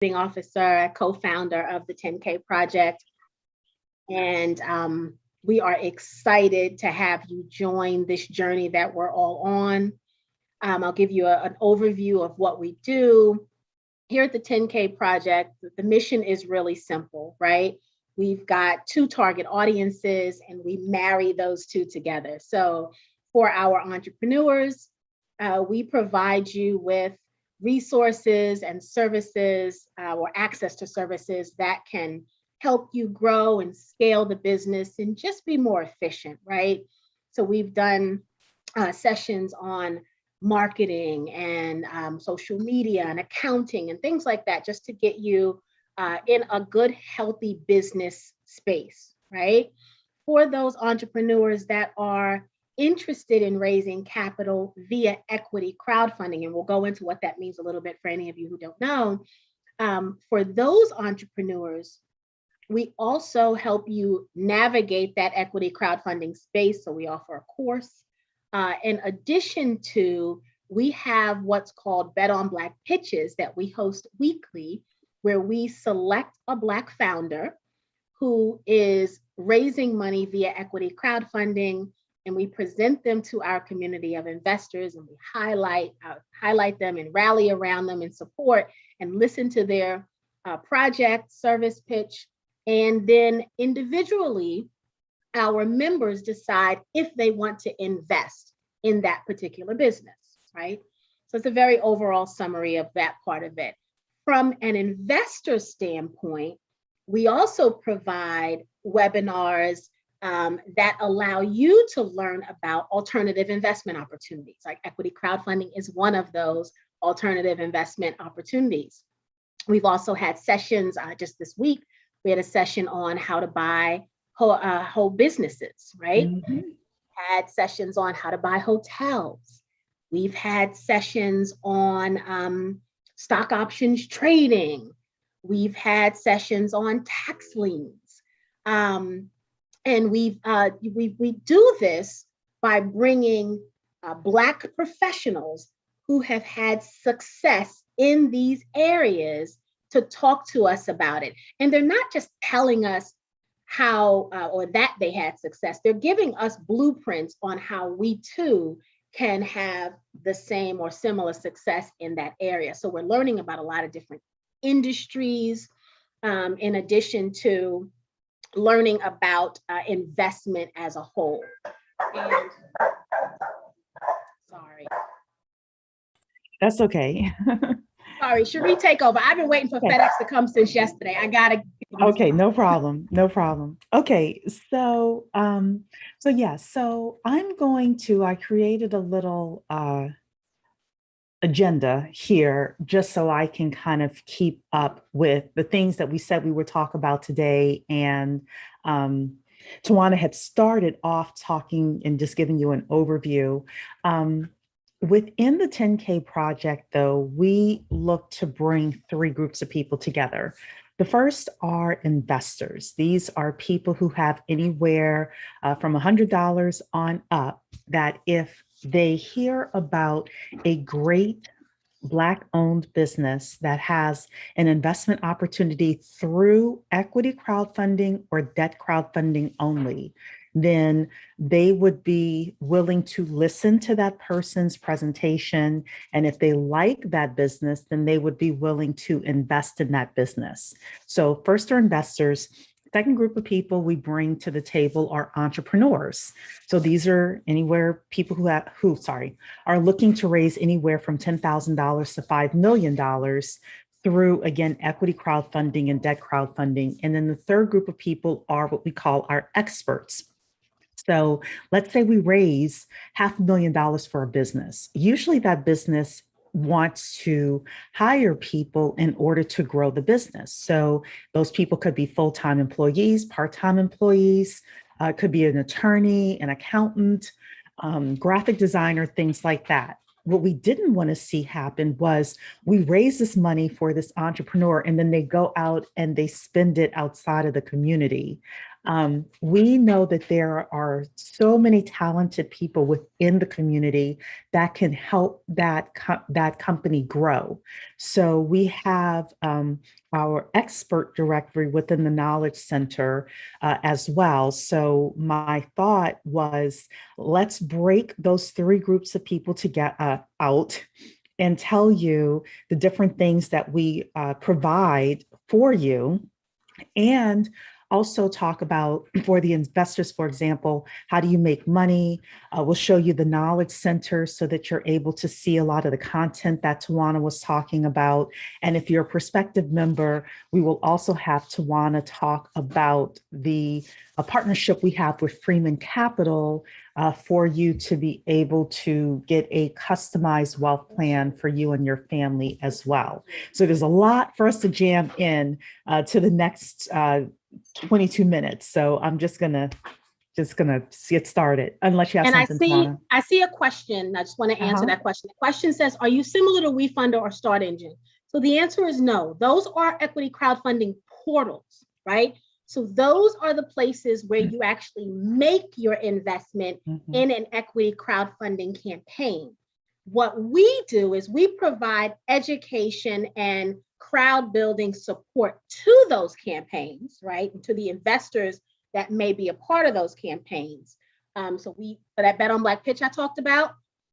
Officer, a co-founder of the 10K Project. And we are excited to have you join this journey that we're all on. I'll give you an overview of what we do. Here at the 10K Project, the mission is really simple, right? We've got two target audiences and we marry those two together. So for our entrepreneurs, we provide you with resources and services or access to services that can help you grow and scale the business and just be more efficient, right? So we've done sessions on marketing and social media and accounting and things like that, just to get you in a good, healthy business space, right? For those entrepreneurs that are interested in raising capital via equity crowdfunding, and we'll go into what that means a little bit for any of you who don't know. For those entrepreneurs, we also help you navigate that equity crowdfunding space. So we offer a course. In addition to, we have what's called Bet on Black pitches that we host weekly, where we select a Black founder who is raising money via equity crowdfunding, and we present them to our community of investors, and we highlight them and rally around them and support and listen to their project, service pitch. And then individually, our members decide if they want to invest in that particular business, right? So it's a very overall summary of that part of it. From an investor standpoint, we also provide webinars that allow you to learn about alternative investment opportunities. Like equity crowdfunding is one of those alternative investment opportunities. We've also had sessions just this week. We had a session on how to buy whole businesses, right? Mm-hmm. Had sessions on how to buy hotels. We've had sessions on stock options trading. We've had sessions on tax liens. And we do this by bringing Black professionals who have had success in these areas to talk to us about it. And they're not just telling us how or that they had success. They're giving us blueprints on how we too can have the same or similar success in that area. So we're learning about a lot of different industries, in addition to learning about investment as a whole. And, sorry. That's okay. Sorry, Cherie, take over. I've been waiting for FedEx to come since yesterday. I gotta. Okay, no problem. No problem. Okay, so I'm going to, I created a little agenda here just so I can kind of keep up with the things that we said we would talk about today. And Tawana had started off talking and just giving you an overview. Within the 10K project, though, we look to bring three groups of people together. The first are investors. These are people who have anywhere from $100 on up, that if they hear about a great Black-owned business that has an investment opportunity through equity crowdfunding or debt crowdfunding only, then they would be willing to listen to that person's presentation. And if they like that business, then they would be willing to invest in that business. So first are investors. Second group of people we bring to the table are entrepreneurs. So these are people who are looking to raise anywhere from $10,000 to $5 million through, again, equity crowdfunding and debt crowdfunding. And then the third group of people are what we call our experts. So let's say we raise $500,000 for a business. Usually that business wants to hire people in order to grow the business. So those people could be full-time employees, part-time employees, could be an attorney, an accountant, graphic designer, things like that. What we didn't want to see happen was we raise this money for this entrepreneur and then they go out and they spend it outside of the community. We know that there are so many talented people within the community that can help that company grow. So we have our expert directory within the Knowledge Center as well. So my thought was, let's break those three groups of people to get out and tell you the different things that we provide for you, and also talk about, for the investors, for example, how do you make money? We'll show you the Knowledge Center so that you're able to see a lot of the content that Tawana was talking about. And if you're a prospective member, we will also have Tawana talk about the partnership we have with Freeman Capital for you to be able to get a customized wealth plan for you and your family as well. So there's a lot for us to jam in to the next 22 minutes. So I'm just gonna get started, unless you have And something, Tawana. I see a question. I just want to answer that question. The question says, are you similar to WeFunder or Start Engine? So the answer is no. Those are equity crowdfunding portals, right? So those are the places where you actually make your investment in an equity crowdfunding campaign. What we do is we provide education and crowd building support to those campaigns, right? And to the investors that may be a part of those campaigns. So for that Bet on Black pitch I talked about,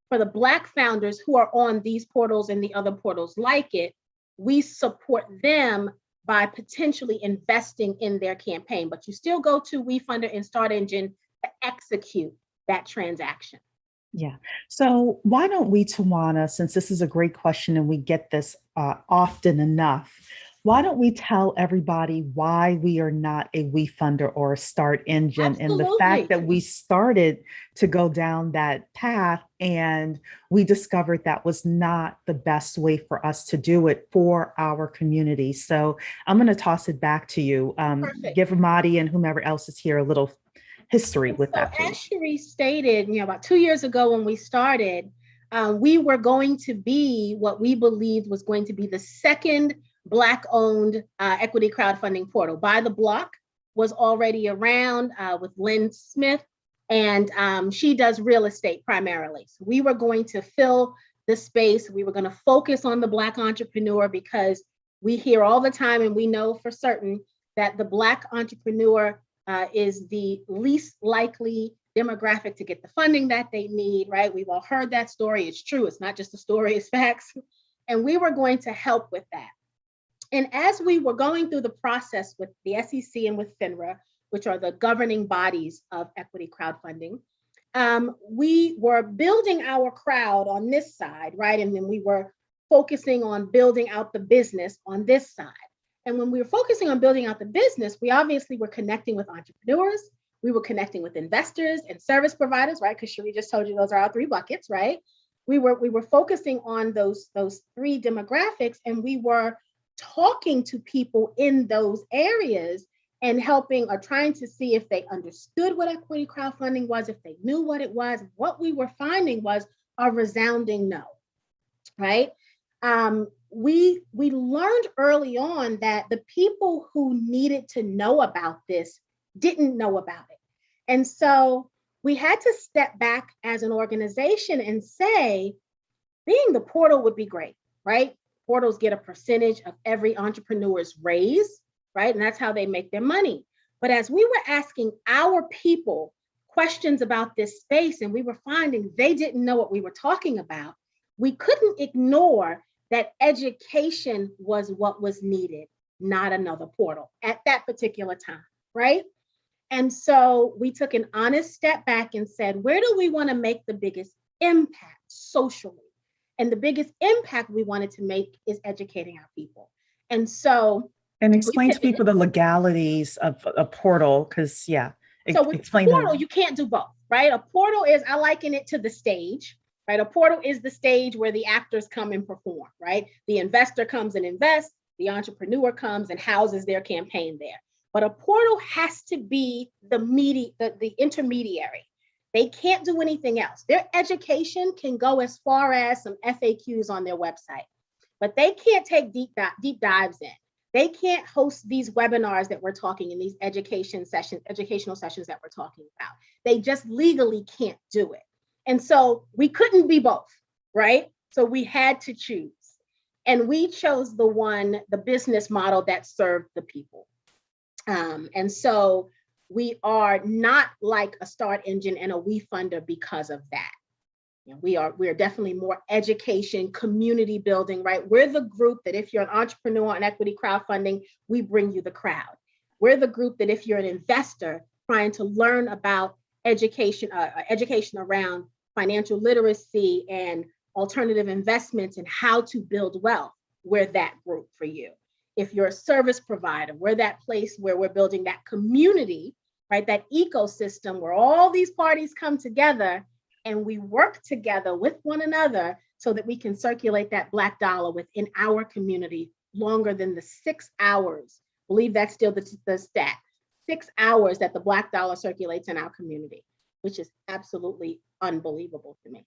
for the Black founders who are on these portals and the other portals like it, we support them by potentially investing in their campaign. But you still go to WeFunder and Start Engine to execute that transaction. Yeah. So why don't we, Tawana, since this is a great question and we get this often enough, why don't we tell everybody why we are not a WeFunder or a Start Engine? Absolutely. And the fact that we started to go down that path and we discovered that was not the best way for us to do it for our community. So I'm going to toss it back to you. Give Ramadi and whomever else is here a little history with that, please. As Cherie stated, about 2 years ago when we started, we were going to be what we believed was going to be the second Black-owned equity crowdfunding portal. By the Block was already around with Lynn Smith, and she does real estate primarily. So we were going to fill the space. We were going to focus on the Black entrepreneur because we hear all the time, and we know for certain that the Black entrepreneur is the least likely demographic to get the funding that they need, right? We've all heard that story. It's true. It's not just a story, it's facts. And we were going to help with that. And as we were going through the process with the SEC and with FINRA, which are the governing bodies of equity crowdfunding, we were building our crowd on this side, right? And then we were focusing on building out the business on this side. And when we were focusing on building out the business, we obviously were connecting with entrepreneurs, we were connecting with investors and service providers, right? Because Cherie just told you those are our three buckets, right? We were focusing on those three demographics, and we were talking to people in those areas and helping or trying to see if they understood what equity crowdfunding was, if they knew what it was. What we were finding was a resounding no, right? We learned early on that the people who needed to know about this didn't know about it. And so we had to step back as an organization and say, being the portal would be great, right? Portals get a percentage of every entrepreneur's raise, right? And that's how they make their money. But as we were asking our people questions about this space and we were finding they didn't know what we were talking about, we couldn't ignore that education was what was needed, not another portal at that particular time, right? And so we took an honest step back and said, where do we want to make the biggest impact socially? And the biggest impact we wanted to make is educating our people. And so explain to people the legalities of a portal, because so with explain portal, you can't do both, right? A portal is, I liken it to the stage, right? A portal is the stage where the actors come and perform, right? The investor comes and invests, the entrepreneur comes and houses their campaign there. But a portal has to be the intermediary. They can't do anything else. Their education can go as far as some FAQs on their website, but they can't take deep dives in. They can't host these webinars that we're talking in these educational sessions that we're talking about. They just legally can't do it. And so we couldn't be both, right? So we had to choose. And we chose the business model that served the people. And so we are not like a Start Engine and a WeFunder because of that. We are definitely more education, community building, right? We're the group that if you're an entrepreneur on equity crowdfunding, we bring you the crowd. We're the group that if you're an investor trying to learn about education around financial literacy and alternative investments and how to build wealth, we're that group for you. If you're a service provider, we're that place where we're building that community, right? That ecosystem where all these parties come together and we work together with one another so that we can circulate that Black dollar within our community longer than the 6 hours. I believe that's still the stat. 6 hours that the Black dollar circulates in our community, which is absolutely unbelievable to me.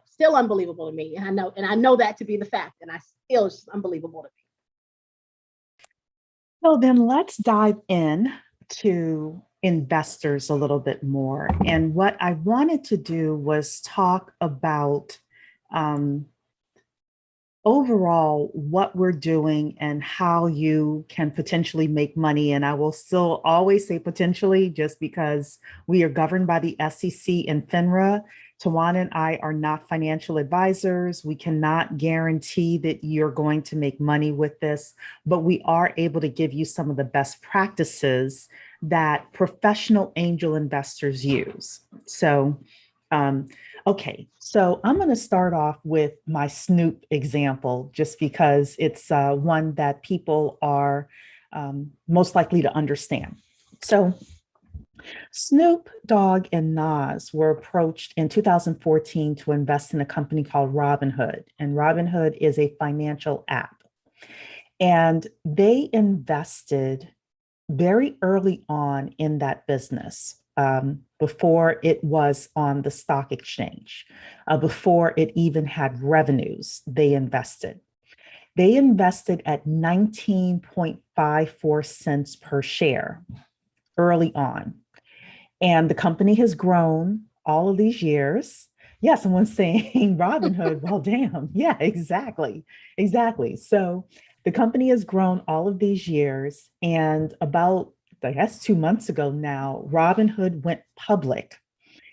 Still unbelievable to me. And I know that to be the fact, and it's just unbelievable to me. So then let's dive in to investors a little bit more. And what I wanted to do was talk about overall what we're doing and how you can potentially make money. And I will still always say potentially, just because we are governed by the SEC and FINRA. Tawana and I are not financial advisors. We cannot guarantee that you're going to make money with this, but we are able to give you some of the best practices that professional angel investors use. So, okay, so I'm going to start off with my Snoop example, just because it's one that people are most likely to understand. So Snoop Dogg and Nas were approached in 2014 to invest in a company called Robinhood. And Robinhood is a financial app. And they invested very early on in that business, before it was on the stock exchange, before it even had revenues, they invested. They invested at 19.54 cents per share early on. And the company has grown all of these years. Yeah, someone's saying Robinhood. Well, damn. Yeah, exactly. Exactly. So the company has grown all of these years. And about, I guess, 2 months ago now, Robinhood went public.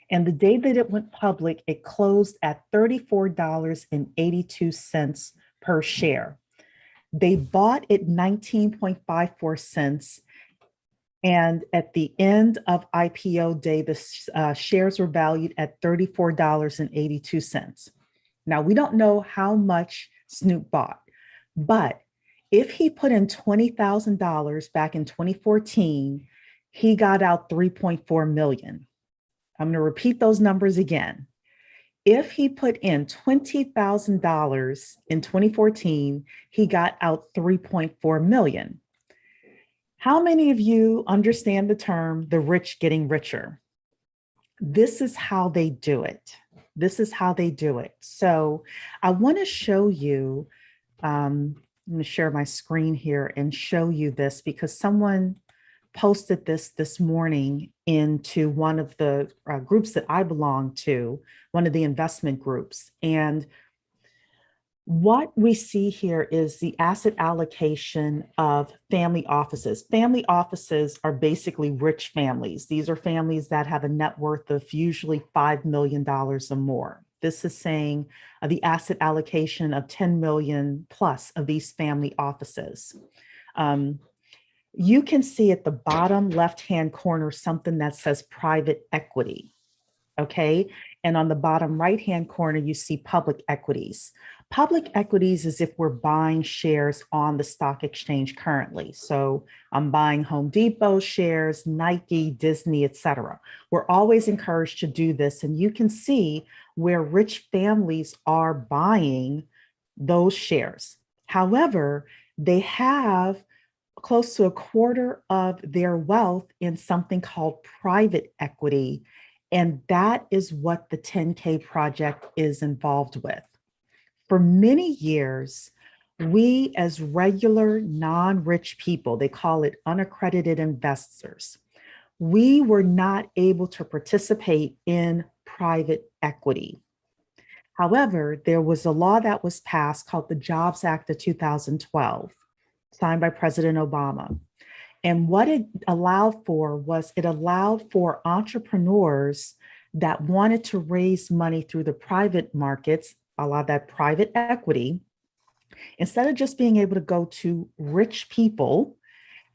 And the day that it went public, it closed at $34.82 per share. They bought at 19.54 cents. And at the end of IPO day, the shares were valued at $34.82. Now, we don't know how much Snoop bought, but if he put in $20,000 back in 2014, he got out 3.4 million. I'm going to repeat those numbers again. If he put in $20,000 in 2014, he got out 3.4 million. How many of you understand the term the rich getting richer? This is how they do it. This is how they do it. So I want to show you, I'm going to share my screen here and show you this because someone posted this morning into one of the groups that I belong to, one of the investment groups. And what we see here is the asset allocation of family offices. Family offices are basically rich families. These are families that have a net worth of usually $5 million or more. This is saying the asset allocation of 10 million plus of these family offices. You can see at the bottom left-hand corner something that says private equity, okay? And on the bottom right-hand corner, you see public equities. Public equities is if we're buying shares on the stock exchange currently. So I'm buying Home Depot shares, Nike, Disney, etc. We're always encouraged to do this. And you can see where rich families are buying those shares. However, they have close to a quarter of their wealth in something called private equity. And that is what the 10K project is involved with. For many years, we as regular non-rich people, they call it unaccredited investors, we were not able to participate in private equity. However, there was a law that was passed called the Jobs Act of 2012, signed by President Obama. And what it allowed for was it allowed for entrepreneurs that wanted to raise money through the private markets, a lot of that private equity, instead of just being able to go to rich people,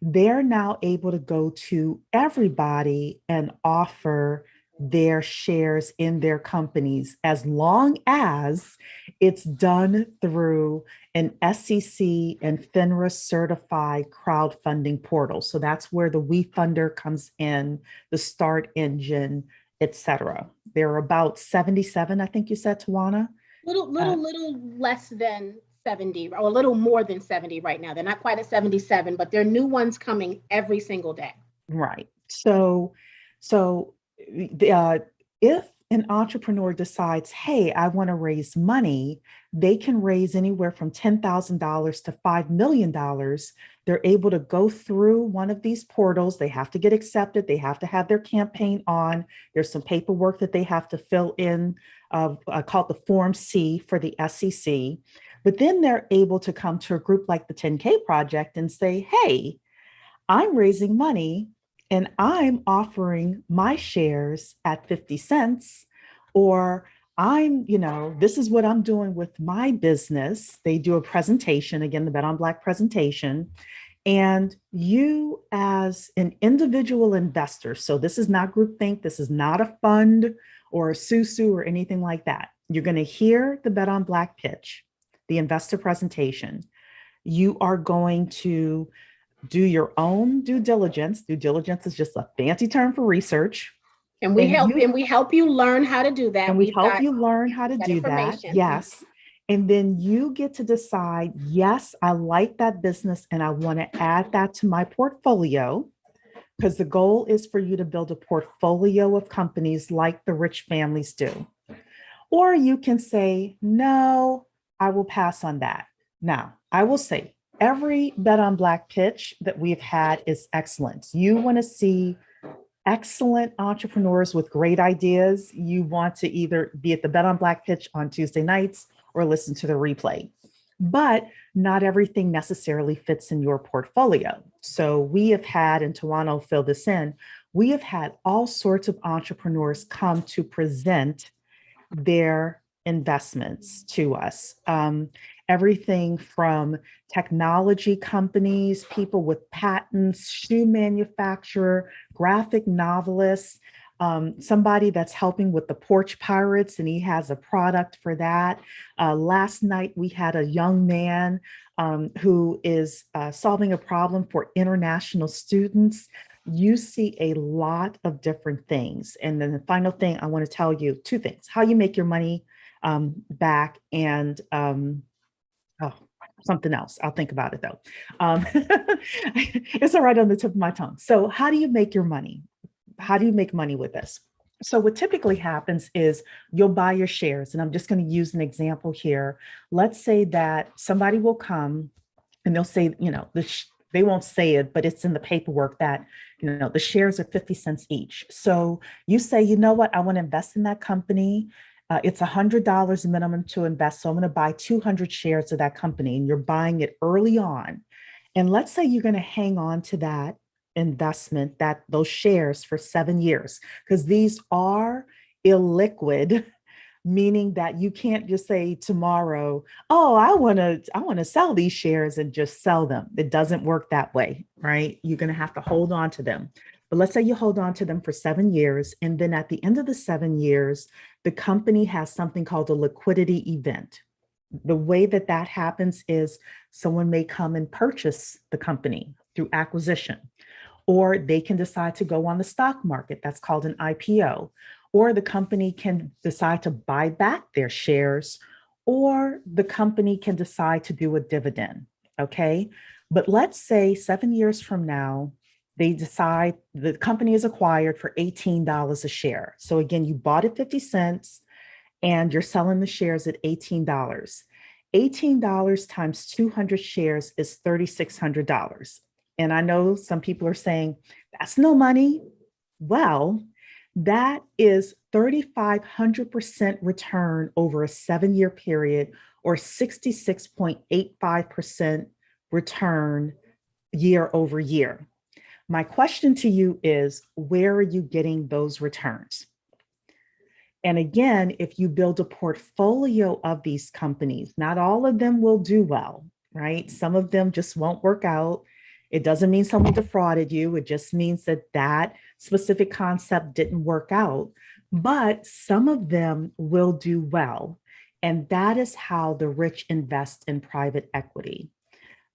they're now able to go to everybody and offer their shares in their companies as long as it's done through an SEC and FINRA certified crowdfunding portal. So that's where the WeFunder comes in, the Start Engine, etc. There are about 77, I think you said, Tawana. Little less than 70, or a little more than 70 right now. They're not quite at 77, but there are new ones coming every single day. Right. So if an entrepreneur decides, hey, I want to raise money, they can raise anywhere from $10,000 to $5 million. They're able to go through one of these portals. They have to get accepted. They have to have their campaign on. There's some paperwork that they have to fill in, called the Form C for the SEC. But then they're able to come to a group like the 10K Project and say, hey, I'm raising money and I'm offering my shares at 50 cents, or this is what I'm doing with my business. They do a presentation, again, the Bet on Black presentation. And you as an individual investor, so this is not groupthink, this is not a fund or a SUSU or anything like that. You're going to hear the Bet on Black pitch, the investor presentation. You are going to do your own due diligence. Due diligence is just a fancy term for research. And we help you learn how to do that. And we help you learn how to do that. Yes. And then you get to decide, yes, I like that business and I want to add that to my portfolio, because the goal is for you to build a portfolio of companies like the rich families do. Or you can say, no, I will pass on that. Now, I will say, every Bet on Black pitch that we've had is excellent. You want to see excellent entrepreneurs with great ideas. You want to either be at the Bet on Black pitch on Tuesday nights or listen to the replay. But not everything necessarily fits in your portfolio. So we have had, and Tawana will fill this in, we have had all sorts of entrepreneurs come to present their investments to us. Everything from technology companies, people with patents, shoe manufacturer, graphic novelists, somebody that's helping with the porch pirates and he has a product for that. Last night we had a young man who is solving a problem for international students. You see a lot of different things. And then the final thing I want to tell you, two things: how you make your money back, and something else. I'll think about it though. It's all right on the tip of my tongue. So how do you make your money? How do you make money with this? So what typically happens is you'll buy your shares, and I'm just going to use an example here. Let's say that somebody will come and they'll say, they won't say it, but it's in the paperwork that, the shares are 50 cents each. So you say, you know what, I want to invest in that company. It's $100 minimum to invest. So I'm going to buy 200 shares of that company, and you're buying it early on. And let's say you're going to hang on to that investment, those shares for 7 years, because these are illiquid, meaning that you can't just say tomorrow, oh, I want to sell these shares and just sell them. It doesn't work that way, right? You're going to have to hold on to them. But let's say you hold on to them for 7 years. And then at the end of the 7 years, the company has something called a liquidity event. The way that happens is someone may come and purchase the company through acquisition, or they can decide to go on the stock market. That's called an IPO. Or the company can decide to buy back their shares, or the company can decide to do a dividend. Okay. But let's say 7 years from now, they decide the company is acquired for $18 a share. So again, you bought at 50 cents and you're selling the shares at $18. $18 times 200 shares is $3,600. And I know some people are saying, that's no money. Well, that is 3,500% return over a 7-year period, or 66.85% return year over year. My question to you is, where are you getting those returns? And again, if you build a portfolio of these companies, not all of them will do well, right? Some of them just won't work out. It doesn't mean someone defrauded you. It just means that that specific concept didn't work out. But some of them will do well. And that is how the rich invest in private equity.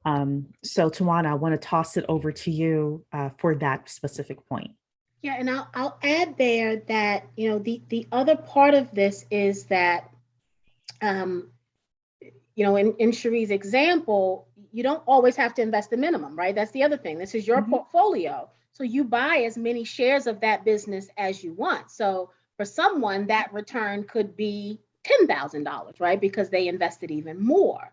So Tawana, I want to toss it over to you for that specific point. Yeah, and I'll add there that, the other part of this is that, in Cherie's example, you don't always have to invest the minimum, right? That's the other thing. This is your portfolio. So you buy as many shares of that business as you want. So for someone, that return could be $10,000, right? Because they invested even more.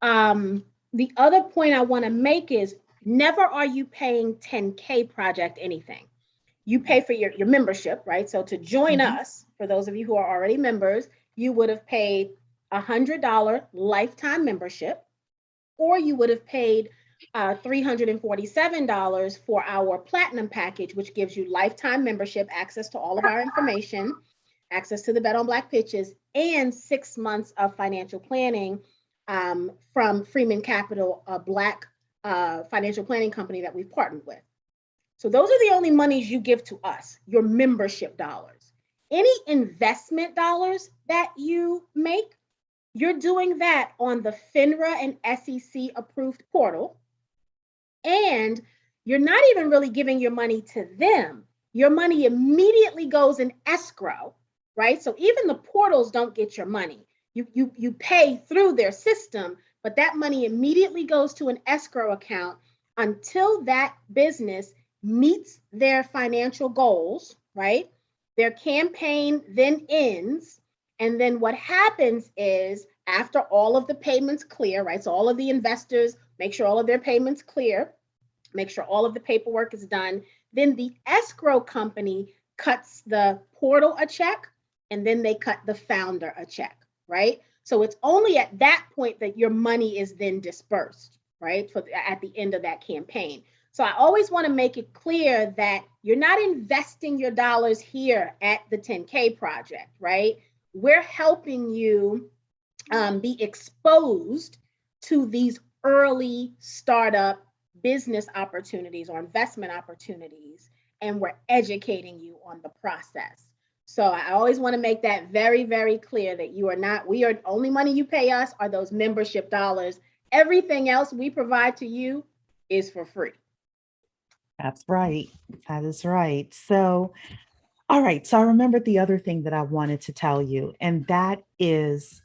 The other point I want to make is, never are you paying 10K project anything. You pay for your membership, right? So to join us, for those of you who are already members, you would have paid $100 lifetime membership, or you would have paid $347 for our platinum package, which gives you lifetime membership, access to all of our information, access to the Bet on Black pitches, and 6 months of financial planning from Freeman Capital, a Black financial planning company that we've partnered with. So those are the only monies you give to us, your membership dollars. Any investment dollars that you make, you're doing that on the FINRA and SEC approved portal. And you're not even really giving your money to them. Your money immediately goes in escrow, right? So even the portals don't get your money. You pay through their system, but that money immediately goes to an escrow account until that business meets their financial goals, right? Their campaign then ends. And then what happens is, after all of the payments clear, right? So all of the investors make sure all of their payments clear, make sure all of the paperwork is done. Then the escrow company cuts the portal a check, and then they cut the founder a check, right? So it's only at that point that your money is then dispersed, right? At the end of that campaign. So I always want to make it clear that you're not investing your dollars here at the 10K project, right? We're helping you be exposed to these early startup business opportunities or investment opportunities, and we're educating you on the process. So I always want to make that very, very clear that only money you pay us are those membership dollars. Everything else we provide to you is for free. That's right. That is right. So, all right. So I remembered the other thing that I wanted to tell you, and that is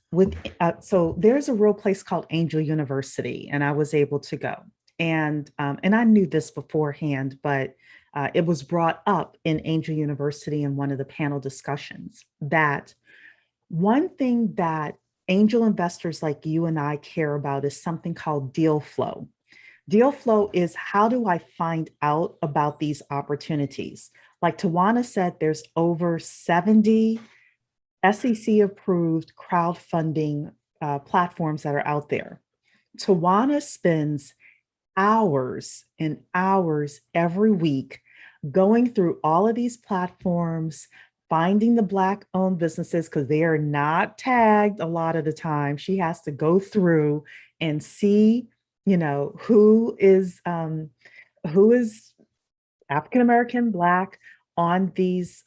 so there's a real place called Angel University, and I was able to go. And I knew this beforehand, but it was brought up in Angel University in one of the panel discussions that one thing that angel investors like you and I care about is something called deal flow. Deal flow is, how do I find out about these opportunities? Like Tawana said, there's over 70 SEC approved crowdfunding platforms that are out there. Tawana spends hours and hours every week going through all of these platforms, finding the Black owned businesses, because they are not tagged a lot of the time. She has to go through and see who is African American, Black on these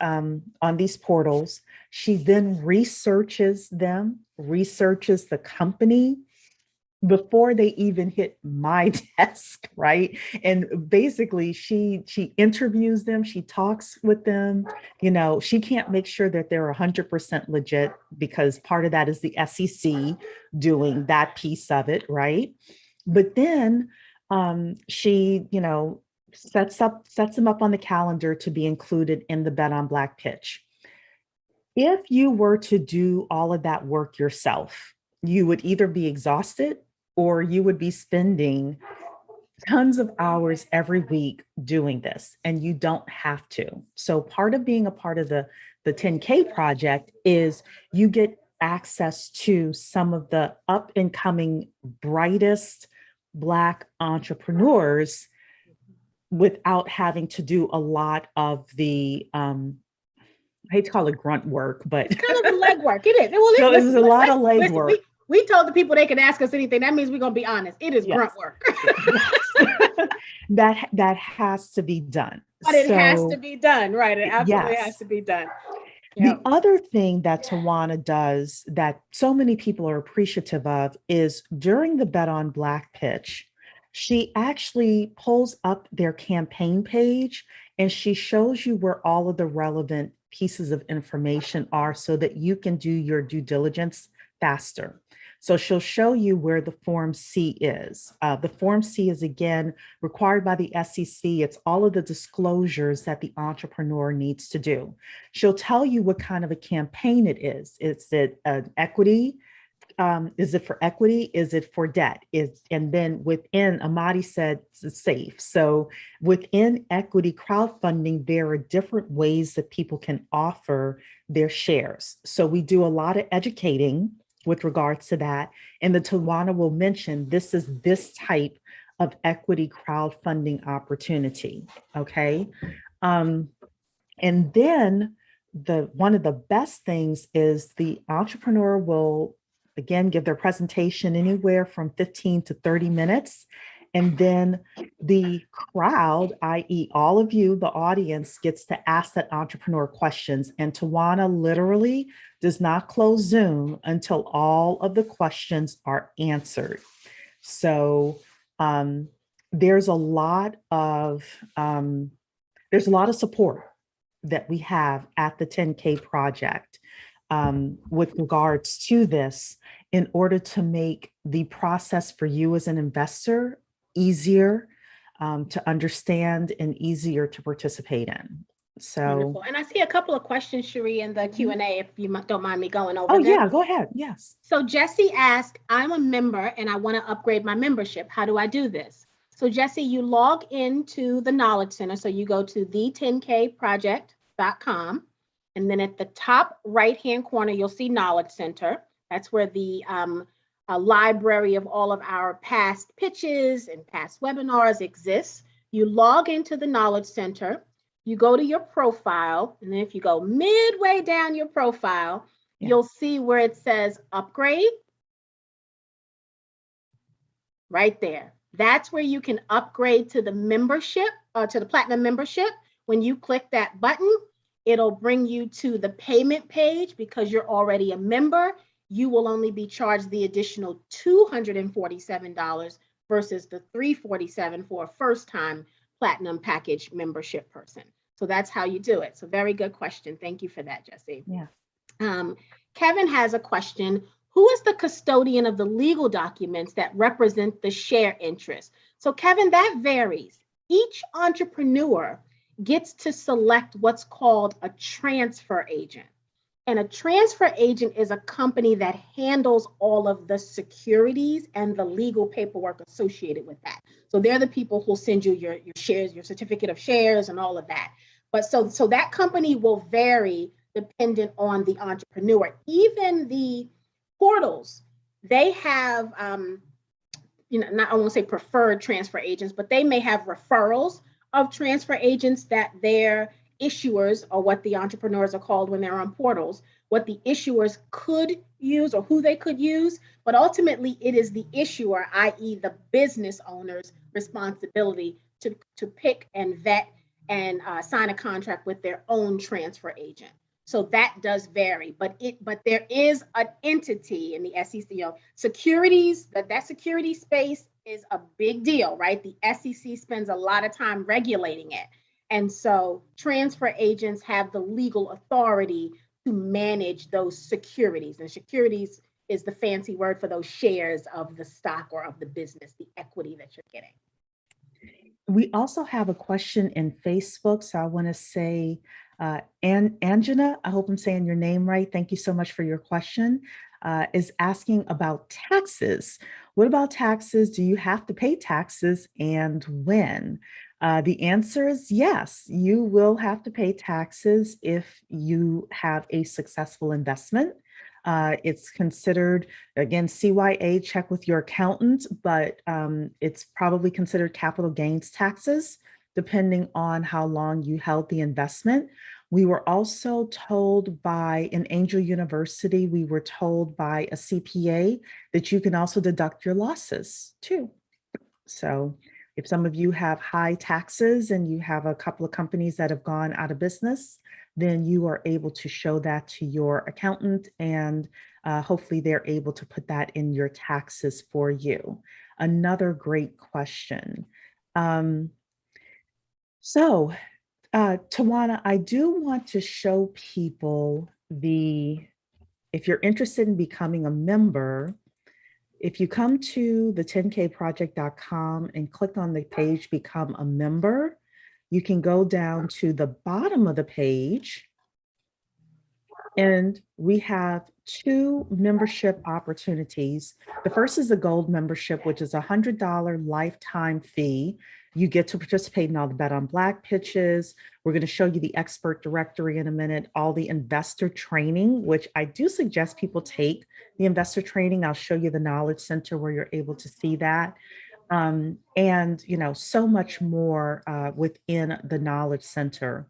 portals. She then researches the company before they even hit my desk, right? And basically she interviews them, she talks with them. She can't make sure that they're 100% legit, because part of that is the SEC doing that piece of it, right? But then she, sets them up on the calendar to be included in the Bet on Black pitch. If you were to do all of that work yourself, you would either be exhausted or you would be spending tons of hours every week doing this, and you don't have to. So part of being a part of the 10K project is you get access to some of the up and coming brightest Black entrepreneurs without having to do a lot of the I hate to call it grunt work, but It's kind of the legwork. It is. Well, no, it was listen, a lot of listen, legwork. we told the people they can ask us anything. That means we're gonna be honest. It is grunt Yes. work. that has to be done. But it has to be done, right? It absolutely Yes. has to be done. The other thing that Tawana does that so many people are appreciative of is during the Bet on Black pitch, she actually pulls up their campaign page and she shows you where all of the relevant pieces of information are so that you can do your due diligence faster. So she'll show you where the Form C is. The Form C is, again, required by the SEC. It's all of the disclosures that the entrepreneur needs to do. She'll tell you what kind of a campaign it is. Is it an equity? Is it for equity? Is it for debt? And then within, Amadi said it's safe. So within equity crowdfunding, there are different ways that people can offer their shares. So we do a lot of educating with regards to that. And the Tawana will mention this is this type of equity crowdfunding opportunity. Okay. And then one of the best things is the entrepreneur will again give their presentation anywhere from 15 to 30 minutes. And then the crowd, i.e., all of you, the audience, gets to ask that entrepreneur questions. And Tawana literally does not close Zoom until all of the questions are answered. So there's a lot of support that we have at the 10K project with regards to this in order to make the process for you as an investor easier to understand and easier to participate in. So wonderful. And I see a couple of questions, Cherie, in the Q&A, if you don't mind me going over them. them. Yeah, go ahead. Yes. So Jesse asked, I'm a member and I want to upgrade my membership. How do I do this? So Jesse, you log into the Knowledge Center. So you go to the10kproject.com. And then at the top right-hand corner, you'll see Knowledge Center. That's where the a library of all of our past pitches and past webinars exists. You log into the Knowledge Center, you go to your profile, and then if you go midway down your profile, you'll see where it says upgrade. Right there. That's where you can upgrade to the membership, to the platinum membership. When you click that button, it'll bring you to the payment page. Because you're already a member, you will only be charged the additional $247 versus the $347 for a first-time platinum package membership person. So that's how you do it. So very good question. Thank you for that, Jesse. Yeah. Kevin has a question. Who is the custodian of the legal documents that represent the share interest? So Kevin, that varies. Each entrepreneur gets to select what's called a transfer agent. And a transfer agent is a company that handles all of the securities and the legal paperwork associated with that. So they're the people who'll send you your shares, your certificate of shares and all of that. But so that company will vary dependent on the entrepreneur. Even the portals, they have, I won't say preferred transfer agents, but they may have referrals of transfer agents that their issuers, or what the entrepreneurs are called when they're on portals, what the issuers could use or who they could use. But ultimately, it is the issuer, i.e. the business owner's responsibility to pick and vet and sign a contract with their own transfer agent. So that does vary, but there is an entity in the SEC, securities, that security space is a big deal, right? The SEC spends a lot of time regulating it. And so transfer agents have the legal authority to manage those securities. And securities is the fancy word for those shares of the stock or of the business, the equity that you're getting. We also have a question in Facebook. So I want to say, Angela, I hope I'm saying your name right. Thank you so much for your question. is asking about taxes. What about taxes? Do you have to pay taxes and when? The answer is yes, you will have to pay taxes if you have a successful investment. It's considered, again, CYA, check with your accountant, but it's probably considered capital gains taxes, depending on how long you held the investment. We were also told by an Angel University, we were told by a CPA that you can also deduct your losses too. So if some of you have high taxes and you have a couple of companies that have gone out of business, then you are able to show that to your accountant, and hopefully they're able to put that in your taxes for you. Another great question. So, Tawana, I do want to show people if you're interested in becoming a member, if you come to the 10kproject.com and click on the page, Become a Member, you can go down to the bottom of the page and we have two membership opportunities. The first is a gold membership, which is a $100 lifetime fee. You get to participate in all the Bet on Black pitches. We're going to show you the expert directory in a minute, all the investor training, which I do suggest people take the investor training. I'll show you the Knowledge Center where you're able to see that. And, so much more within the Knowledge Center.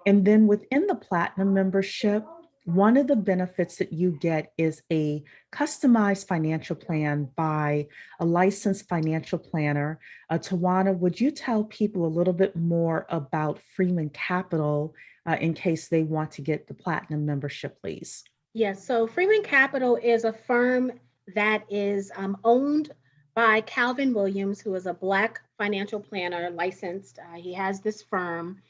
And then within the Platinum membership, one of the benefits that you get is a customized financial plan by a licensed financial planner. Tawana, would you tell people a little bit more about Freeman Capital in case they want to get the Platinum membership, please? Yes, so Freeman Capital is a firm that is owned by Calvin Williams, who is a Black financial planner licensed. He has this firm.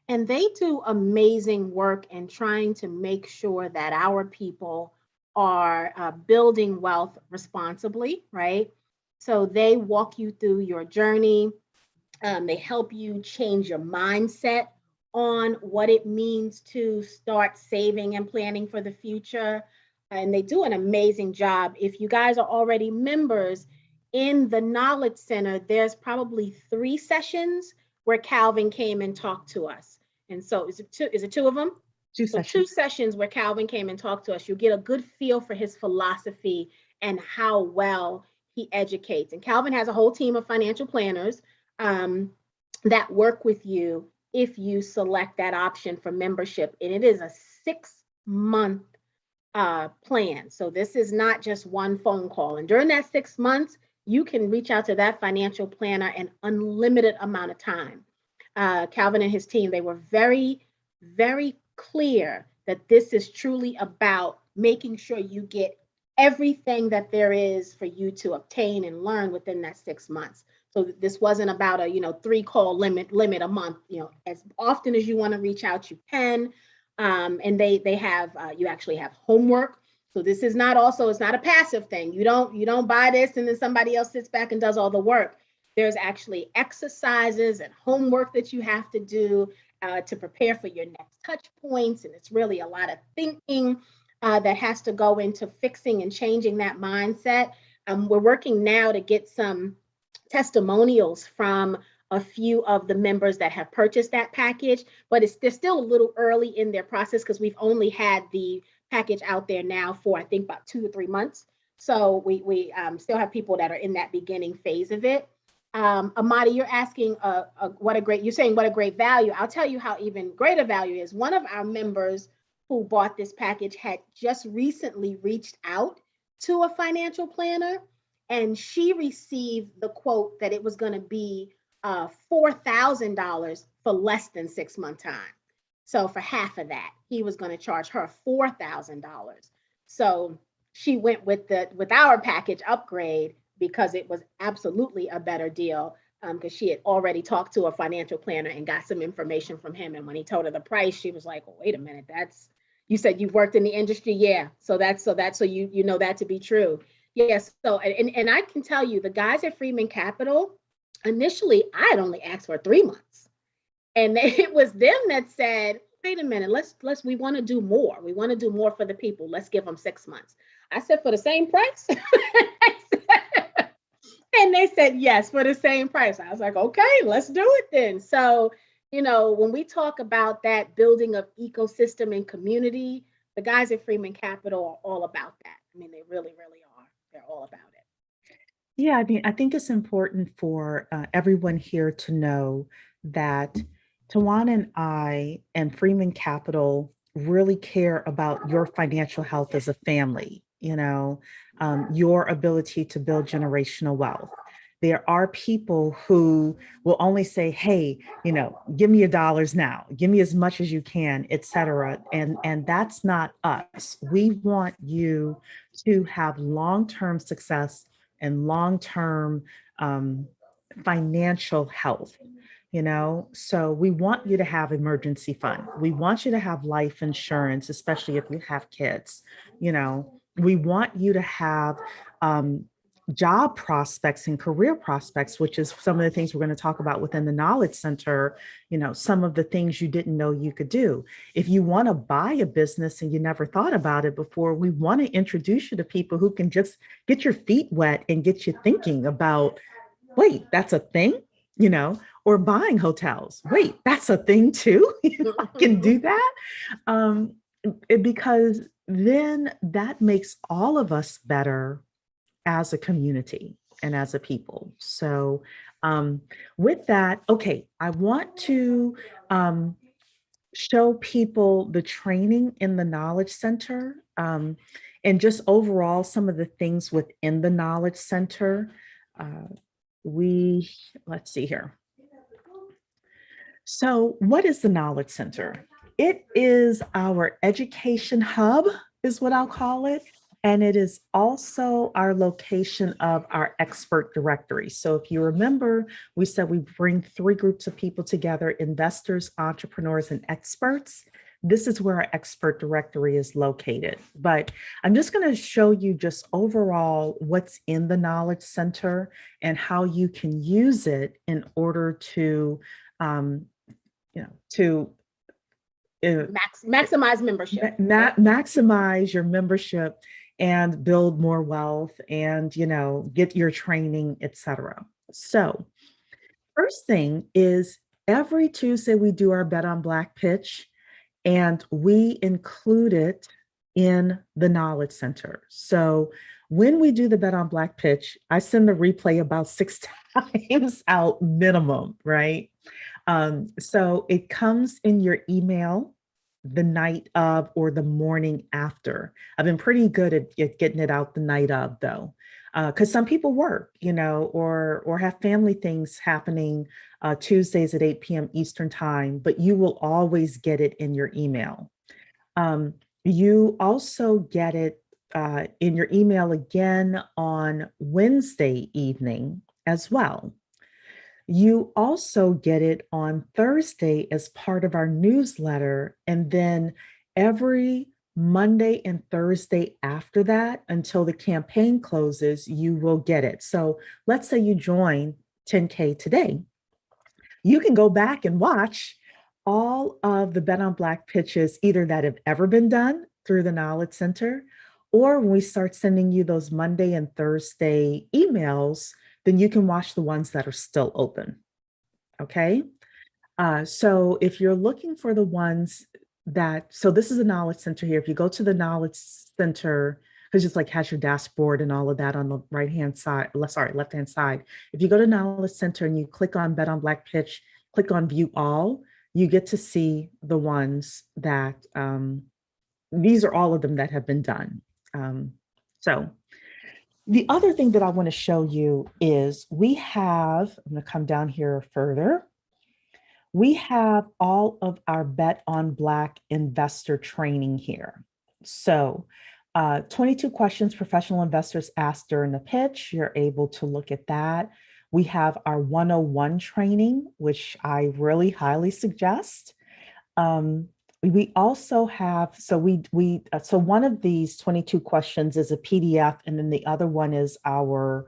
And they do amazing work in trying to make sure that our people are building wealth responsibly, right? So they walk you through your journey. They help you change your mindset on what it means to start saving and planning for the future. And they do an amazing job. If you guys are already members in the Knowledge Center, there's probably 3 sessions where Calvin came and talked to us. And so is it two of them? 2 So sessions. 2 sessions where Calvin came and talked to us. You'll get a good feel for his philosophy and how well he educates. And Calvin has a whole team of financial planners that work with you if you select that option for membership. And it is a 6-month plan. So this is not just one phone call. And during that 6 months, you can reach out to that financial planner an unlimited amount of time. Calvin and his team, they were very, very clear that this is truly about making sure you get everything that there is for you to obtain and learn within that 6 months. So this wasn't about a 3-call limit a month. As often as you want to reach out, you can. And they have you actually have homework. So this is not it's not a passive thing. You don't buy this and then somebody else sits back and does all the work. There's actually exercises and homework that you have to do to prepare for your next touch points. And it's really a lot of thinking that has to go into fixing and changing that mindset. We're working now to get some testimonials from a few of the members that have purchased that package, but they're still a little early in their process because we've only had the package out there now for, I think, about 2 or 3 months. So we still have people that are in that beginning phase of it. Amadi, you're asking you're saying what a great value. I'll tell you how even greater value is. One of our members who bought this package had just recently reached out to a financial planner, and she received the quote that it was going to be $4,000 for less than 6 month time. So for half of that, he was going to charge her $4,000. So she went with our package upgrade because it was absolutely a better deal, because she had already talked to a financial planner and got some information from him. And when he told her the price, she was like, oh, wait a minute, you said you've worked in the industry. Yeah. So you know that to be true. Yes. So, and I can tell you, the guys at Freeman Capital, initially, I had only asked for 3 months. And it was them that said, wait a minute, we want to do more. We want to do more for the people. Let's give them 6 months. I said, for the same price? And they said, yes, for the same price. I was like, okay, let's do it then. So, when we talk about that building of ecosystem and community, the guys at Freeman Capital are all about that. I mean, they really, really are. They're all about it. Yeah, I mean, I think it's important for everyone here to know that Tawana and I and Freeman Capital really care about your financial health as a family, your ability to build generational wealth. There are people who will only say, hey, give me your dollars now, give me as much as you can, et cetera. And that's not us. We want you to have long-term success and long-term financial health. So we want you to have emergency fund. We want you to have life insurance, especially if you have kids. We want you to have job prospects and career prospects, which is some of the things we're going to talk about within the Knowledge Center. Some of the things you didn't know you could do. If you want to buy a business and you never thought about it before, we want to introduce you to people who can just get your feet wet and get you thinking about, wait, that's a thing, or buying hotels. Wait, that's a thing too. I can do that. Because then that makes all of us better as a community and as a people. So with that, okay, I want to show people the training in the Knowledge Center and just overall some of the things within the Knowledge Center. Let's see here. So what is the Knowledge Center? It is our education hub, is what I'll call it. And it is also our location of our expert directory. So if you remember, we said we bring 3 groups of people together: investors, entrepreneurs, and experts. This is where our expert directory is located. But I'm just going to show you just overall what's in the Knowledge Center and how you can use it in order to, maximize membership. Maximize your membership and build more wealth and, get your training, etc. So first thing is every Tuesday we do our Bet on Black pitch, and we include it in the Knowledge Center. So when we do the Bet on Black pitch, I send the replay about 6 times out minimum, right? So it comes in your email the night of or the morning after. I've been pretty good at getting it out the night of, though, because some people work, or have family things happening Tuesdays at 8 p.m. Eastern time, but you will always get it in your email. You also get it in your email again on Wednesday evening as well. You also get it on Thursday as part of our newsletter, and then every Monday and Thursday after that, until the campaign closes, you will get it. So let's say you join 10K today. You can go back and watch all of the Bet on Black pitches, either that have ever been done through the Knowledge Center, or when we start sending you those Monday and Thursday emails, then you can watch the ones that are still open. Okay. So if you're looking for the ones so this is a Knowledge Center here. If you go to the Knowledge Center, because it's like has your dashboard and all of that on the left-hand side. If you go to Knowledge Center and you click on Bet on Black pitch, click on View All, you get to see the ones that, these are all of them that have been done. So the other thing that I want to show you is I'm going to come down here further. We have all of our Bet on Black investor training here. So 22 questions professional investors asked during the pitch. You're able to look at that. We have our 101 training, which I really highly suggest. We also have, so one of these 22 questions is a PDF, and then the other one is our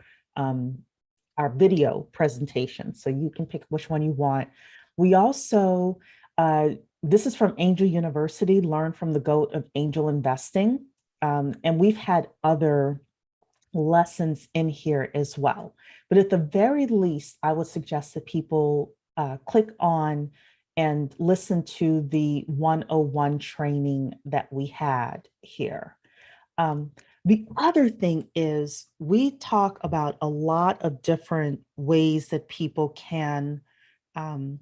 video presentation. So you can pick which one you want. We also, this is from Angel University, Learn from the GOAT of Angel Investing. And we've had other lessons in here as well. But at the very least, I would suggest that people click on and listen to the 101 training that we had here. Um, the other thing is we talk about a lot of different ways that people um,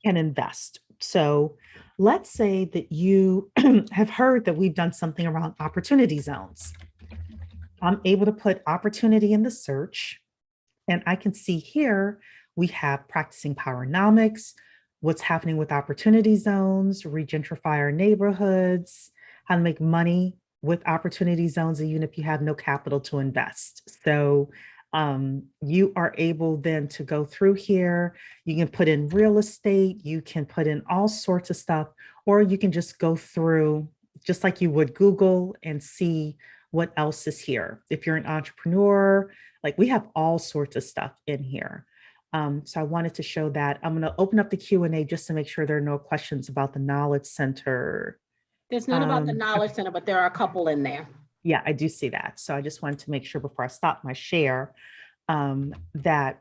can invest. So let's say that you have heard that we've done something around opportunity zones. I'm able to put opportunity in the search, and I can see here we have practicing powernomics, what's happening with opportunity zones, regentrify neighborhoods, how to make money with opportunity zones, even if you have no capital to invest. So you are able then to go through here. You can put in real estate, you can put in all sorts of stuff, or you can just go through just like you would Google and see what else is here. If you're an entrepreneur, like we have all sorts of stuff in here. So I wanted to show that. I'm going to open up the Q&A just to make sure there are no questions about the Knowledge Center. There's none about the Okay. Knowledge Center, but there are a couple in there. Yeah, I do see that. So I just wanted to make sure before I stop my share that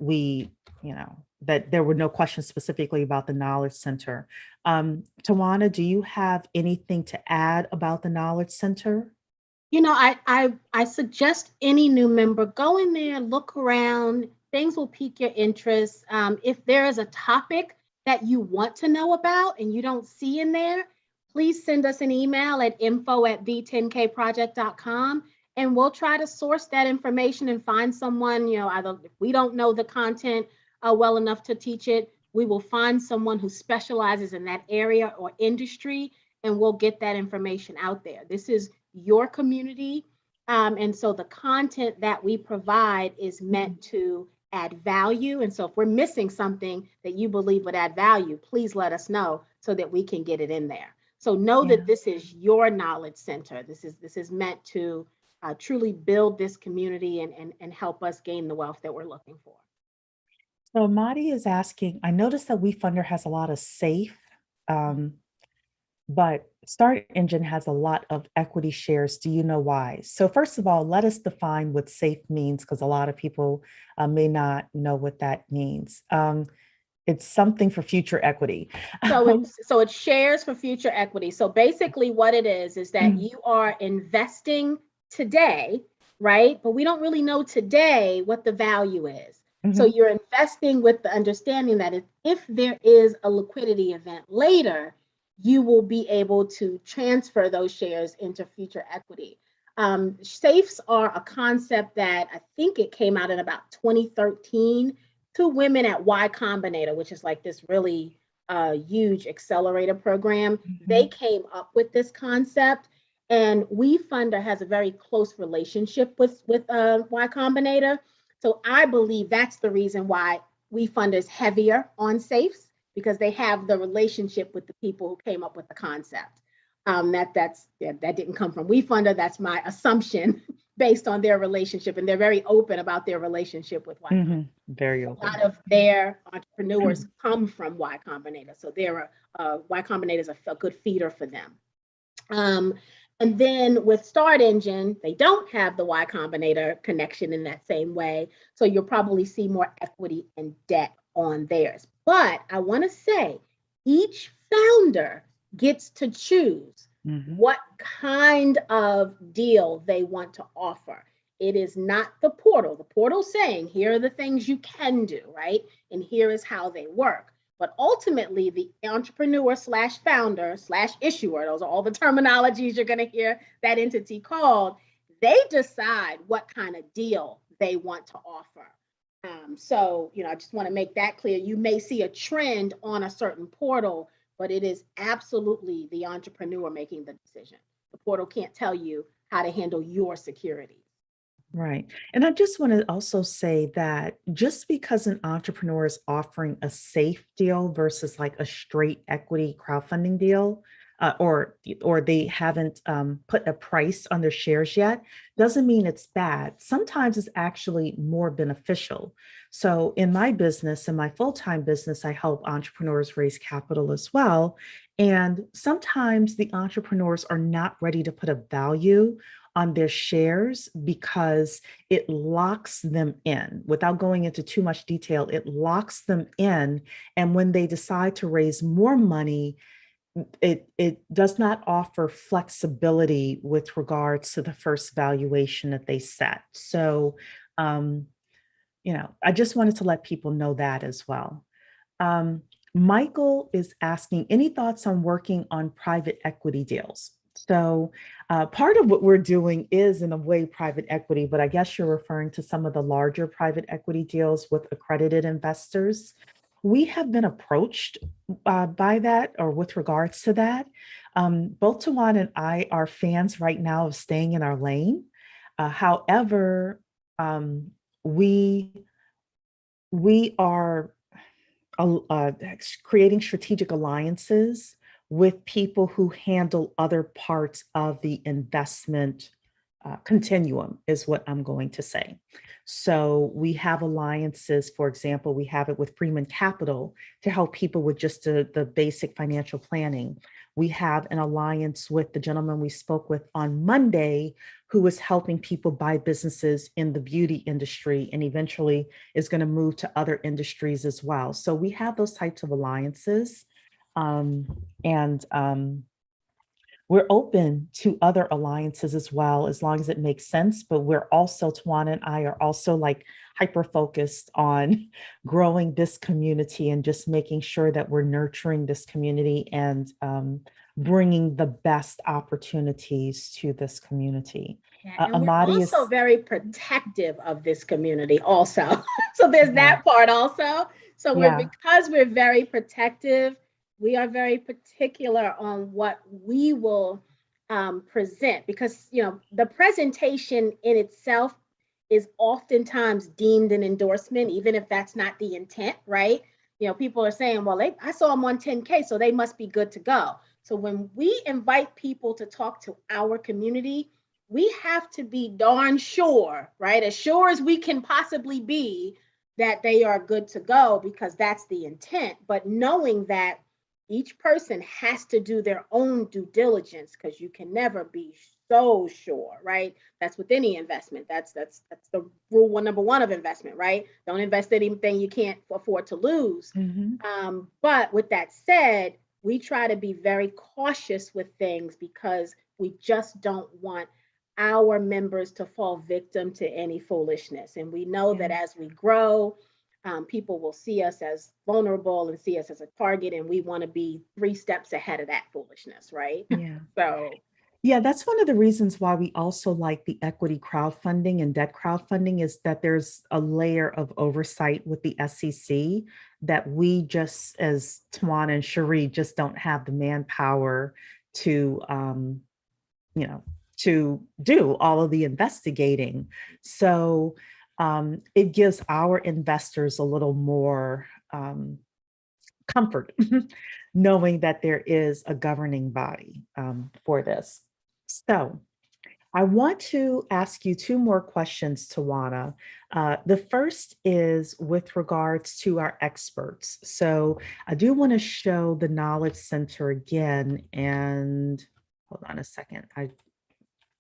that there were no questions specifically about the Knowledge Center. Tawana, do you have anything to add about the Knowledge Center? I suggest any new member go in there, look around. Things will pique your interest. If there is a topic that you want to know about and you don't see in there, please send us an email at info@v10kproject.com, and we'll try to source that information and find someone, either if we don't know the content well enough to teach it, we will find someone who specializes in that area or industry, and we'll get that information out there. This is your community. And so the content that we provide is meant to add value. And so if we're missing something that you believe would add value, please let us know so that we can get it in there. So know Yeah. that this is your knowledge center. This is meant to truly build this community and help us gain the wealth that we're looking for. So Madi is asking, I noticed that WeFunder has a lot of safe, but Start Engine has a lot of equity shares. Do you know why? So first of all, let us define what safe means, because a lot of people may not know what that means. It's something for future equity. So it's shares for future equity. So basically what it is that you are investing today, right? But we don't really know today what the value is. So you're investing with the understanding that if there is a liquidity event later, you will be able to transfer those shares into future equity. Safes are a concept that I think it came out in about 2013 to women at Y Combinator, which is like this really huge accelerator program. They came up with this concept, and WeFunder has a very close relationship with Y Combinator. So I believe that's the reason why WeFunder is heavier on safes, because they have the relationship with the people who came up with the concept. That didn't come from WeFunder. That's my assumption based on their relationship, and they're very open about their relationship with Y Combinator. Very A open. lot of their entrepreneurs come from Y Combinator, so they're Y Combinator is a good feeder for them. And then with Start Engine, they don't have the Y Combinator connection in that same way. So you'll probably see more equity and debt on theirs. But I want to say each founder gets to choose what kind of deal they want to offer. It is not the portal. The portal saying, here are the things you can do, right? And here is how they work. But ultimately, the entrepreneur / founder / issuer, those are all the terminologies you're going to hear that entity called, they decide what kind of deal they want to offer. So, I just want to make that clear. You may see a trend on a certain portal, but it is absolutely the entrepreneur making the decision. The portal can't tell you how to handle your security. Right. And I just want to also say that just because an entrepreneur is offering a safe deal versus like a straight equity crowdfunding deal, or they haven't put a price on their shares yet, doesn't mean it's bad. Sometimes it's actually more beneficial. So in my business, in my full-time business, I help entrepreneurs raise capital as well. And sometimes the entrepreneurs are not ready to put a value on their shares because it locks them in. Without going into too much detail, it locks them in. And when they decide to raise more money, it does not offer flexibility with regards to the first valuation that they set. So, I just wanted to let people know that as well. Um, Michael is asking, any thoughts on working on private equity deals? So part of what we're doing is in a way private equity, but I guess you're referring to some of the larger private equity deals with accredited investors. We have been approached by that or with regards to that. Both Tawan and I are fans right now of staying in our lane. However, we we are creating strategic alliances with people who handle other parts of the investment continuum, is what I'm going to say. So we have alliances, for example, we have it with Freeman Capital to help people with just the basic financial planning. We have an alliance with the gentleman we spoke with on Monday, who is helping people buy businesses in the beauty industry and eventually is going to move to other industries as well. So we have those types of alliances. And we're open to other alliances as well, as long as it makes sense. But we're also, Tawana and I are also like hyper focused on growing this community and just making sure that we're nurturing this community and bringing the best opportunities to this community. Yeah, and we're also is very protective of this community also. So there's that part also. So because we're very protective, we are very particular on what we will present, because the presentation in itself is oftentimes deemed an endorsement, even if that's not the intent, right? People are saying, well, I saw them on 10K, so they must be good to go. So when we invite people to talk to our community, we have to be darn sure, right? As sure as we can possibly be that they are good to go, because that's the intent. But knowing that each person has to do their own due diligence, because you can never be so sure, right? That's with any investment. That's the rule number one of investment, right? Don't invest anything you can't afford to lose. But with that said, we try to be very cautious with things because we just don't want our members to fall victim to any foolishness. And we know that as we grow, people will see us as vulnerable and see us as a target, and we want to be 3 steps ahead of that foolishness, right? Yeah. So yeah, that's one of the reasons why we also like the equity crowdfunding and debt crowdfunding, is that there's a layer of oversight with the SEC that we just, as Tawana and Cherie, just don't have the manpower to, to do all of the investigating. So it gives our investors a little more comfort knowing that there is a governing body for this. So I want to ask you 2 more questions, Tawana. The first is with regards to our experts. So I do want to show the Knowledge Center again, and hold on a second. I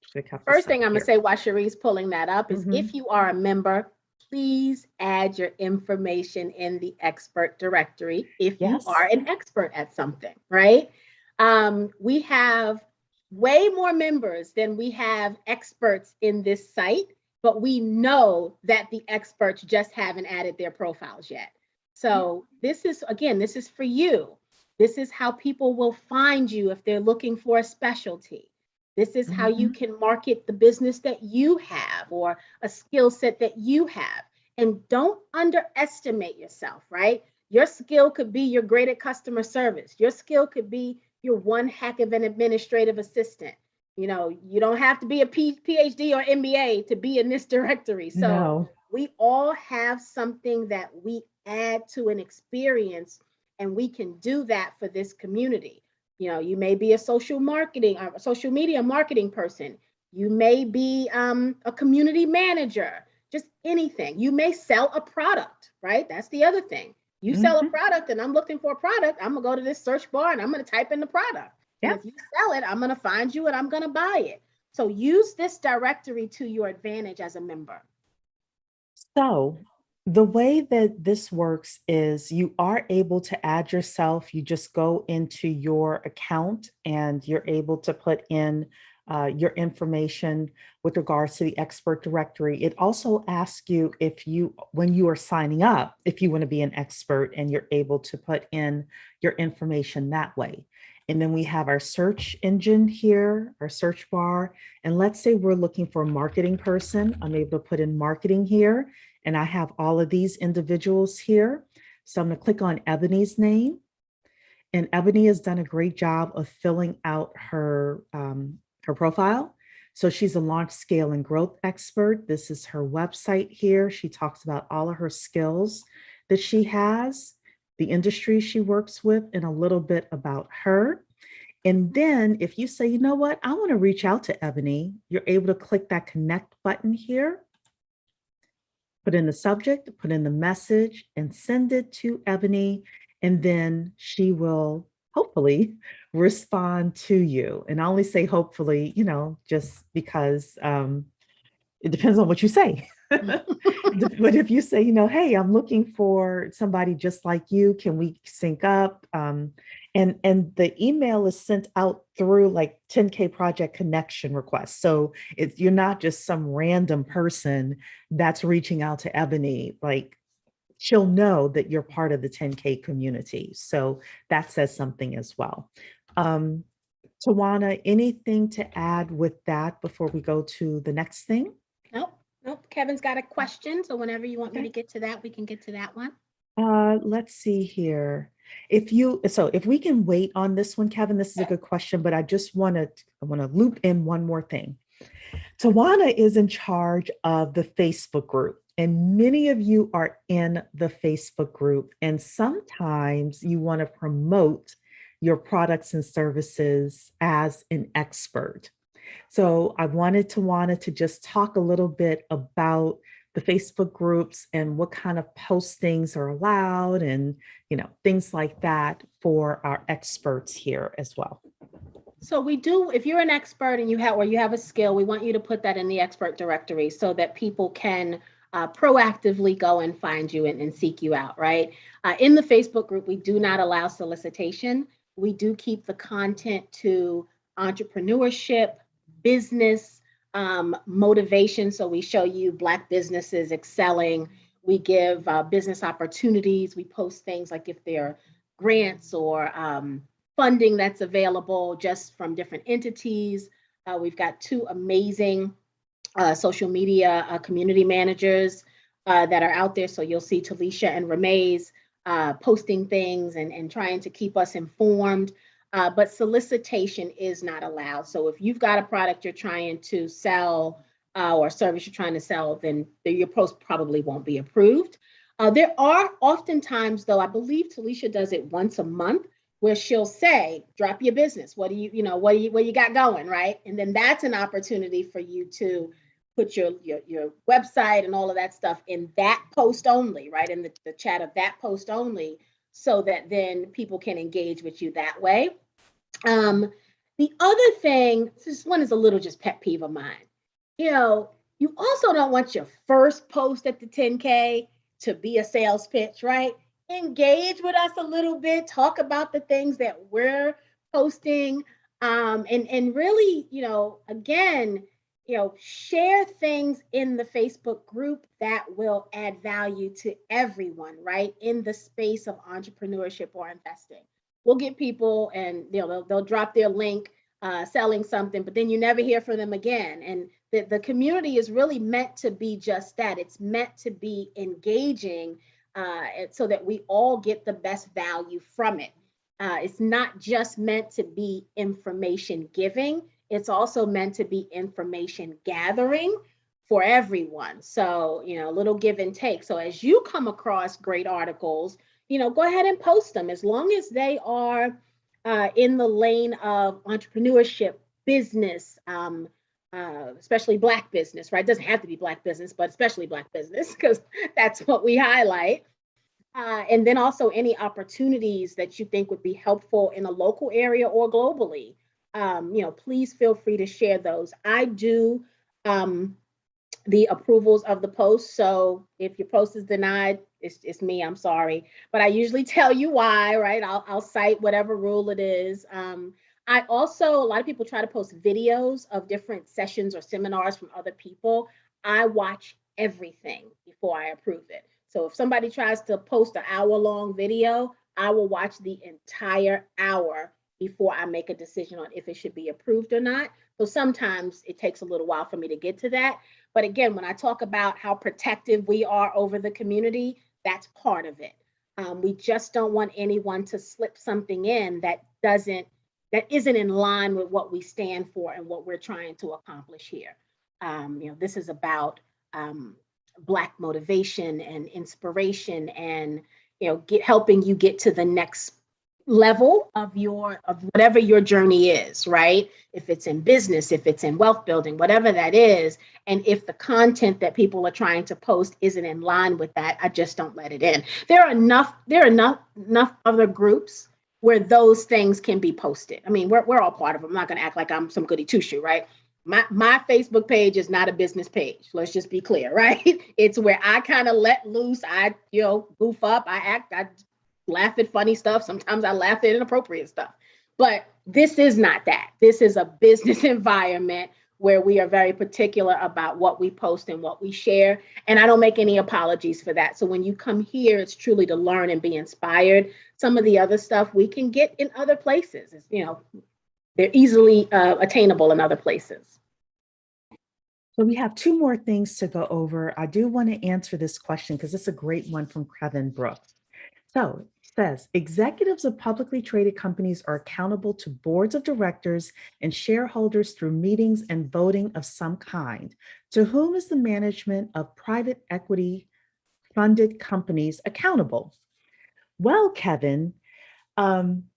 should have kept first thing I'm going to say while Cherie's pulling that up is if you are a member, please add your information in the expert directory if you are an expert at something, right? We have way more members than we have experts in this site, but we know that the experts just haven't added their profiles yet. So this is for you. This is how people will find you if they're looking for a specialty. This is how you can market the business that you have or a skill set that you have. And don't underestimate yourself, right? Your skill could be you're great at customer service. Your skill could be you're one heck of an administrative assistant. You don't have to be a PhD or MBA to be in this directory. So we all have something that we add to an experience, and we can do that for this community. You may be a social marketing or social media marketing person. You may be a community manager, just anything. You may sell a product, right? That's the other thing. You sell a Mhm. product and I'm looking for a product, I'm gonna go to this search bar and I'm gonna type in the product. And Yep. if you sell it, I'm gonna find you and I'm gonna buy it. So use this directory to your advantage as a member. So the way that this works is you are able to add yourself. You just go into your account and you're able to put in your information with regards to the expert directory. It also asks you if you, when you are signing up, if you want to be an expert, and you're able to put in your information that way. And then we have our search engine here, our search bar. And let's say we're looking for a marketing person. I'm able to put in marketing here. And I have all of these individuals here. So I'm going to click on Ebony's name. And Ebony has done a great job of filling out her profile. So she's a launch, scale, and growth expert. This is her website here. She talks about all of her skills that she has, the industry she works with, and a little bit about her. And then if you say, you know what, I want to reach out to Ebony, you're able to click that connect button here, put in the subject, put in the message, and send it to Ebony. And then she will hopefully respond to you. And I only say hopefully, just because it depends on what you say. But if you say, hey, I'm looking for somebody just like you, can we sync up? And the email is sent out through like 10K Project connection requests. So you're not just some random person that's reaching out to Ebony. Like, she'll know that you're part of the 10K community. So that says something as well. Um, Tawana, anything to add with that before we go to the next thing? Nope, nope. Kevin's got a question. So whenever you want me to Okay. get to that, we can get to that one. Let's see here. If we can wait on this one, Kevin, this is a good question, but I want to loop in one more thing. Tawana is in charge of the Facebook group, and many of you are in the Facebook group, and sometimes you want to promote your products and services as an expert. So I wanted Tawana to just talk a little bit about the Facebook groups and what kind of postings are allowed, and things like that for our experts here as well. So we do, if you're an expert and you have a skill, we want you to put that in the expert directory so that people can proactively go and find you and seek you out, right? In the Facebook group, we do not allow solicitation. We do keep the content to entrepreneurship, business, motivation. So we show you Black businesses excelling. We give business opportunities. We post things like if there are grants or funding that's available just from different entities. We've got two amazing social media community managers that are out there. So you'll see Talisha and Ramez posting things and trying to keep us informed. But solicitation is not allowed. So if you've got a product you're trying to sell or service you're trying to sell, then your post probably won't be approved. There are oftentimes, though, I believe Talisha does it once a month, where she'll say, drop your business. What you got going, right? And then that's an opportunity for you to put your website and all of that stuff in that post only, right? In the chat of that post only, so that then people can engage with you that way. The other thing, this one is a little just pet peeve of mine. You also don't want your first post at the 10K to be a sales pitch, right? Engage with us a little bit, talk about the things that we're posting, and really, again, share things in the Facebook group that will add value to everyone, right? In the space of entrepreneurship or investing. We'll get people and they'll drop their link selling something, but then you never hear from them again. And the community is really meant to be just that. It's meant to be engaging so that we all get the best value from it. It's not just meant to be information giving. It's also meant to be information gathering for everyone. So, a little give and take. So as you come across great articles, go ahead and post them as long as they are in the lane of entrepreneurship, business, especially Black business, right? It doesn't have to be Black business, but especially Black business, because that's what we highlight. And then also any opportunities that you think would be helpful in a local area or globally. Please feel free to share those. I do the approvals of the post. So if your post is denied, it's me, I'm sorry. But I usually tell you why, right? I'll cite whatever rule it is. I also, a lot of people try to post videos of different sessions or seminars from other people. I watch everything before I approve it. So if somebody tries to post an hour-long video, I will watch the entire hour before I make a decision on if it should be approved or not. So sometimes it takes a little while for me to get to that. But again, when I talk about how protective we are over the community, that's part of it. We just don't want anyone to slip something in that isn't in line with what we stand for and what we're trying to accomplish here. This is about Black motivation and inspiration, and helping you get to the next level of whatever your journey is, right? If it's in business, if it's in wealth building, whatever that is, and if the content that people are trying to post isn't in line with that, I just don't let it in. There are enough other groups where those things can be posted. I mean, we're all part of them. I'm not going to act like I'm some goody two shoe, right? My Facebook page is not a business page. Let's just be clear, right? It's where I kind of let loose. I, goof up. I laugh at funny stuff. Sometimes I laugh at inappropriate stuff. But this is not that. This is a business environment where we are very particular about what we post and what we share. And I don't make any apologies for that. So when you come here, it's truly to learn and be inspired. Some of the other stuff we can get in other places. They're easily attainable in other places. So we have two more things to go over. I do want to answer this question because it's a great one from Kevin Brooks. So it says, executives of publicly traded companies are accountable to boards of directors and shareholders through meetings and voting of some kind. To whom is the management of private equity funded companies accountable? Well, Kevin, I'm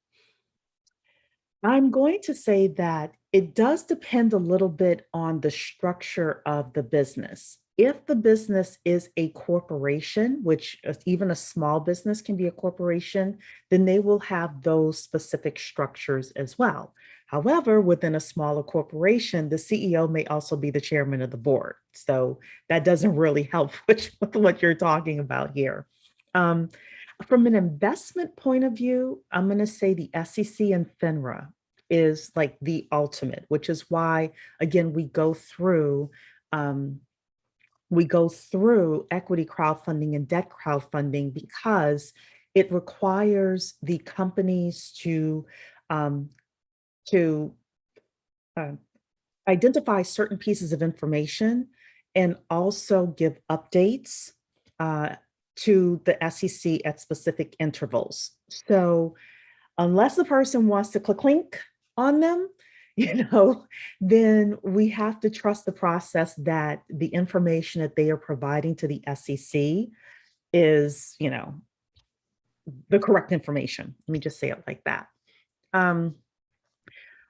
going to say that it does depend a little bit on the structure of the business. If the business is a corporation, which even a small business can be a corporation, then they will have those specific structures as well. However, within a smaller corporation, the CEO may also be the chairman of the board. So that doesn't really help with what you're talking about here. From an investment point of view, I'm going to say the SEC and FINRA is like the ultimate, which is why, again, we go through equity crowdfunding and debt crowdfunding, because it requires the companies to identify certain pieces of information and also give updates to the SEC at specific intervals. So unless the person wants to clink on them, then we have to trust the process that the information that they are providing to the SEC is, the correct information. Let me just say it like that.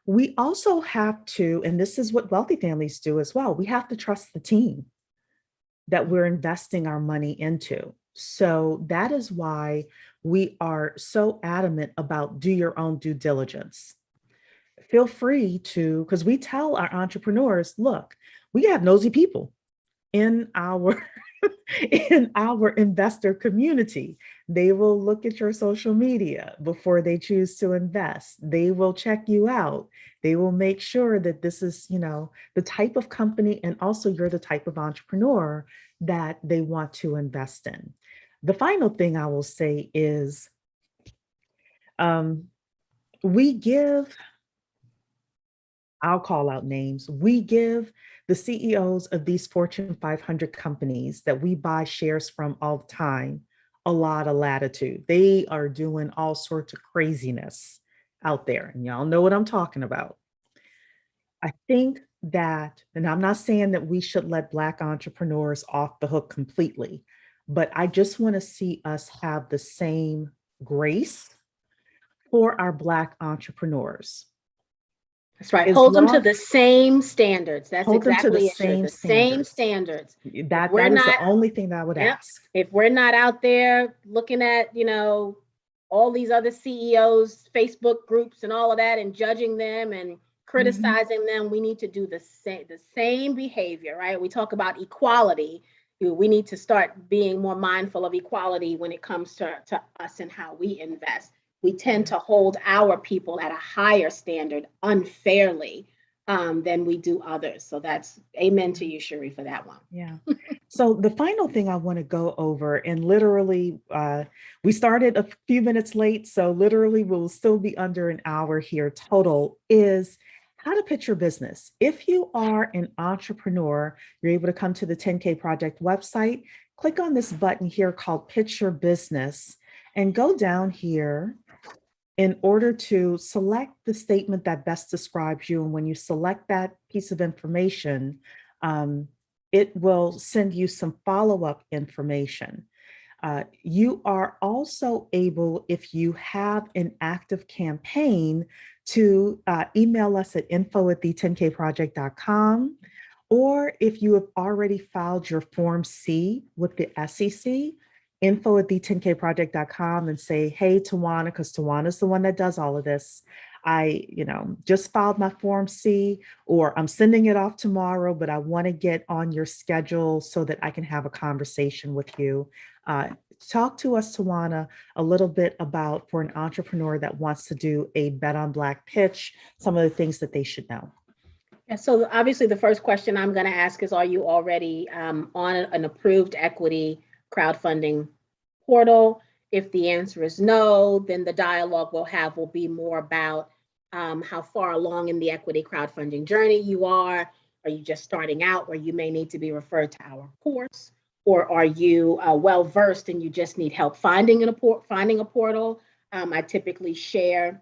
We also have to, and this is what wealthy families do as well, we have to trust the team that we're investing our money into. So that is why we are so adamant about do your own due diligence. Feel free to, because we tell our entrepreneurs, look, we have nosy people in our in our investor community. They will look at your social media before they choose to invest. They will check you out. They will make sure that this is, the type of company, and also you're the type of entrepreneur that they want to invest in. The final thing I will say is I'll call out names. We give the CEOs of these Fortune 500 companies that we buy shares from all the time a lot of latitude. They are doing all sorts of craziness out there, and y'all know what I'm talking about. I think that, and I'm not saying that we should let Black entrepreneurs off the hook completely, but I just want to see us have the same grace for our Black entrepreneurs. That's right. As Hold them to long the same standards. That's hold them to the exactly it, Sure. same The same standards. standards. If That we're that is the not, only thing that I would yep, ask. if we're not out there looking at, all these other CEOs, Facebook groups and all of that and judging them and Mhm. criticizing them, we need to do the same behavior, right? We talk about equality. We need to start being more mindful of equality when it comes to us and how we invest. We tend to hold our people at a higher standard unfairly than we do others. So that's amen to you, Cherie, for that one. Yeah. So the final thing I want to go over, and literally, we started a few minutes late, so literally we'll still be under an hour here total, is how to pitch your business. If you are an entrepreneur, you're able to come to the 10K Project website, click on this button here called Pitch Your Business, and go down here in order to select the statement that best describes you. And when you select that piece of information, it will send you some follow-up information. You are also able, if you have an active campaign, to email us at info@the10kproject.com. Or if you have already filed your Form C with the SEC, info@the10kproject.com, and say, hey, Tawana, because Tawana's the one that does all of this. I, just filed my Form C, or I'm sending it off tomorrow, but I want to get on your schedule so that I can have a conversation with you. Talk to us, Tawana, a little bit about, for an entrepreneur that wants to do a Bet on Black pitch, some of the things that they should know. Yeah, so obviously the first question I'm going to ask is, are you already on an approved equity crowdfunding portal? If the answer is no, then the dialogue we'll have will be more about how far along in the equity crowdfunding journey you are. Are you just starting out where you may need to be referred to our course? Or are you well versed and you just need help finding a portal? I typically share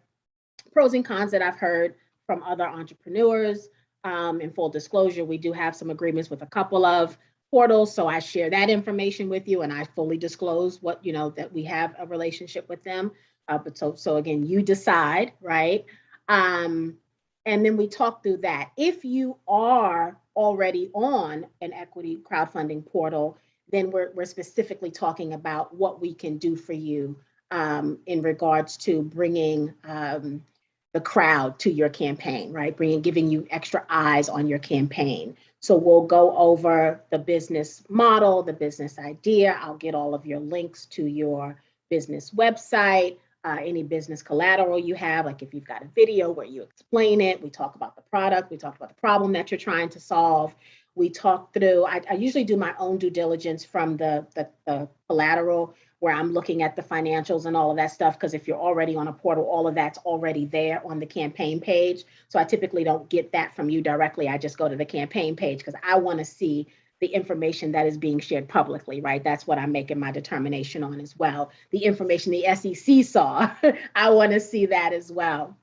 pros and cons that I've heard from other entrepreneurs. In full disclosure, we do have some agreements with a couple of portals, so I share that information with you, and I fully disclose what that we have a relationship with them. But so again, you decide, right? And then we talk through that. If you are already on an equity crowdfunding portal, then we're specifically talking about what we can do for you in regards to bringing the crowd to your campaign, right? Giving you extra eyes on your campaign. So we'll go over the business model, the business idea. I'll get all of your links to your business website, any business collateral you have, like if you've got a video where you explain it, we talk about the product, we talk about the problem that you're trying to solve. We talk through, I usually do my own due diligence from the collateral, where I'm looking at the financials and all of that stuff, because if you're already on a portal, all of that's already there on the campaign page. So I typically don't get that from you directly. I just go to the campaign page because I want to see the information that is being shared publicly, right? That's what I'm making my determination on as well. The information the SEC saw, I want to see that as well.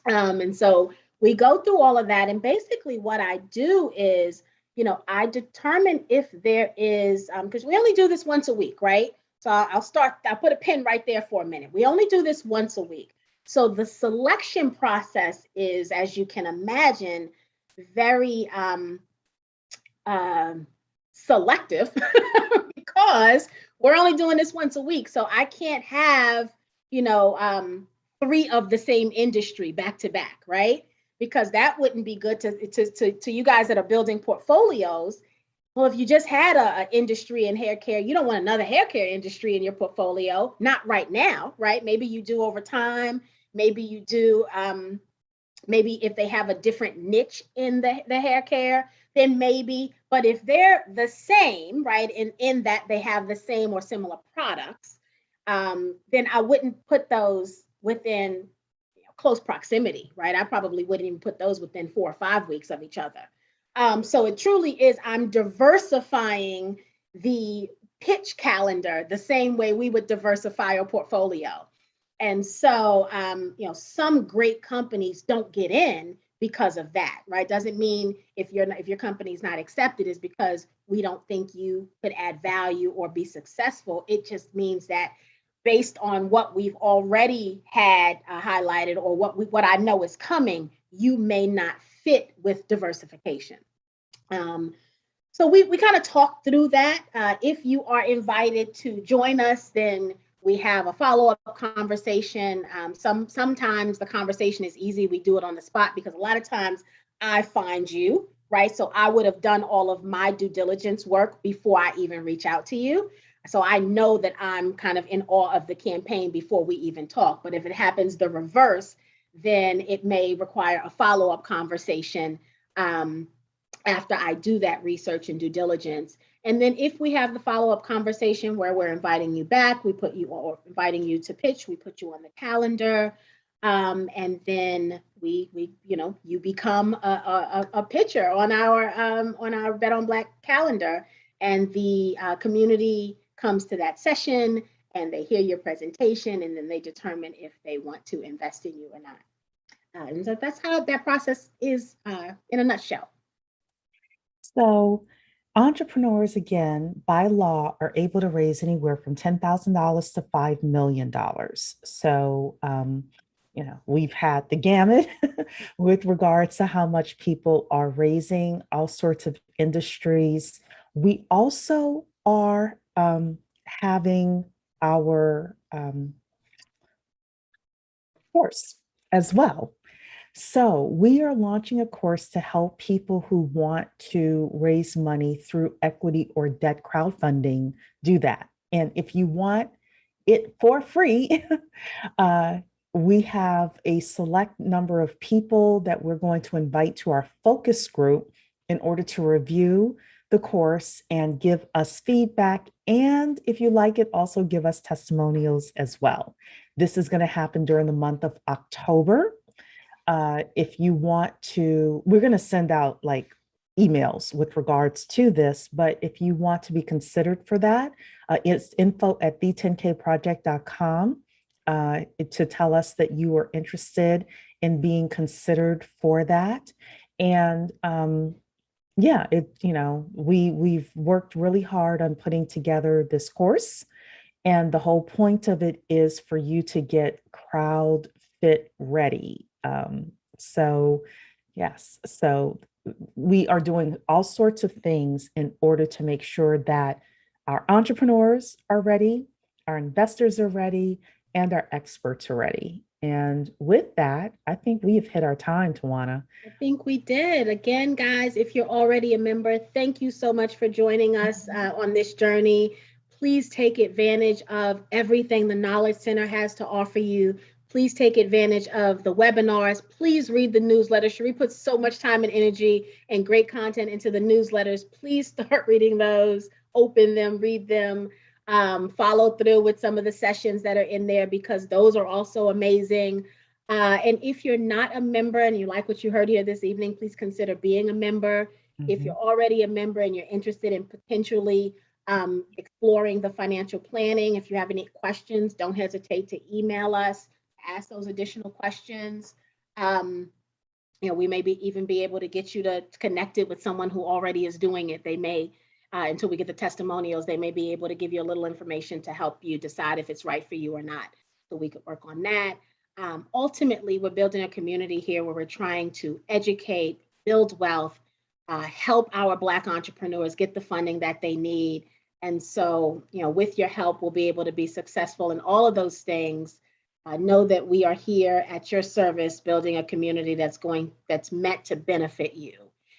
And so we go through all of that. And basically what I do is, I determine if there is, because we only do this once a week, right? So I'll put a pin right there for a minute. We only do this once a week. So the selection process is, as you can imagine, very selective because we're only doing this once a week. So I can't have, 3 of the same industry back to back, right? Because that wouldn't be good to you guys that are building portfolios. Well, if you just had a industry in hair care, you don't want another hair care industry in your portfolio. Not right now, right? Maybe you do over time. Maybe you do, maybe if they have a different niche in the hair care, then maybe. But if they're the same, right, in that they have the same or similar products, then I wouldn't put those within close proximity, right? I probably wouldn't even put those within 4 or 5 weeks of each other. So it truly is, I'm diversifying the pitch calendar the same way we would diversify our portfolio. And so, some great companies don't get in because of that, right? Doesn't mean if your company's not accepted is because we don't think you could add value or be successful. It just means that based on what we've already had highlighted or what I know is coming, you may not fit with diversification. So we kind of talked through that. If you are invited to join us, then we have a follow-up conversation. Sometimes the conversation is easy. We do it on the spot because a lot of times I find you, right? So I would have done all of my due diligence work before I even reach out to you. So I know that I'm kind of in awe of the campaign before we even talk. But if it happens the reverse, then it may require a follow-up conversation after I do that research and due diligence. And then if we have the follow-up conversation where we're inviting you back, we put you or inviting you to pitch, we put you on the calendar. And then you become a pitcher on our Bet on Black calendar, and the community comes to that session and they hear your presentation, and then they determine if they want to invest in you or not. And so that's how that process is in a nutshell. So entrepreneurs, again, by law, are able to raise anywhere from $10,000 to $5 million. So, we've had the gamut with regards to how much people are raising, all sorts of industries. We also are having our course as well. So we are launching a course to help people who want to raise money through equity or debt crowdfunding do that. And if you want it for free, we have a select number of people that we're going to invite to our focus group in order to review the course and give us feedback. And if you like it, also give us testimonials as well. This is going to happen during the month of October. If you want to, we're going to send out like emails with regards to this, but if you want to be considered for that, it's info@the10kproject.com to tell us that you are interested in being considered for that. And we've worked really hard on putting together this course. And the whole point of it is for you to get crowd fit ready. So we are doing all sorts of things in order to make sure that our entrepreneurs are ready, our investors are ready, and our experts are ready. And with that, I think we have hit our time, Tawana. I think we did. Again, guys, if you're already a member, thank you so much for joining us on this journey. Please take advantage of everything the Knowledge Center has to offer you. Please take advantage of the webinars. Please read the newsletter. Cherie puts so much time and energy and great content into the newsletters. Please start reading those, open them, read them, follow through with some of the sessions that are in there because those are also amazing. And if you're not a member and you like what you heard here this evening, please consider being a member. If you're already a member and you're interested in potentially exploring the financial planning, if you have any questions, don't hesitate to email us. Ask those additional questions. We may even be able to get you to connected with someone who already is doing it. They may, until we get the testimonials, they may be able to give you a little information to help you decide if it's right for you or not. So we could work on that. Ultimately, we're building a community here where we're trying to educate, build wealth, help our Black entrepreneurs get the funding that they need. And so, with your help, we'll be able to be successful in all of those things. Know that we are here at your service, building a community that's meant to benefit you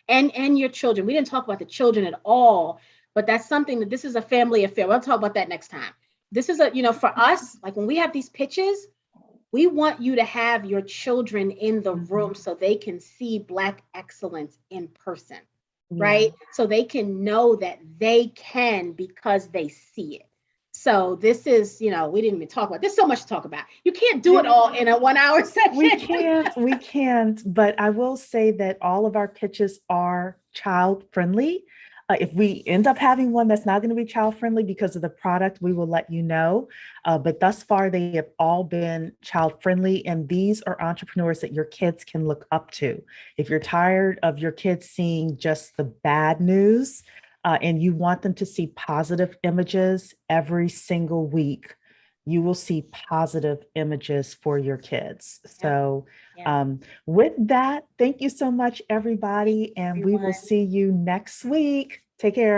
and your children. We didn't talk about the children at all, but that's something that this is a family affair. We'll talk about that next time. This is for us, like when we have these pitches, we want you to have your children in the room so they can see Black excellence in person, right? So they can know that they can because they see it. So this is, we didn't even talk about, there's so much to talk about. You can't do it all in a 1 hour session. We can't, but I will say that all of our pitches are child friendly. If we end up having one that's not going to be child friendly because of the product, we will let you know. But thus far, they have all been child friendly. And these are entrepreneurs that your kids can look up to. If you're tired of your kids seeing just the bad news, and you want them to see positive images every single week, you will see positive images for your kids. So Yeah. with that, thank you so much, everybody. And we will Everyone. see you next week. Take care.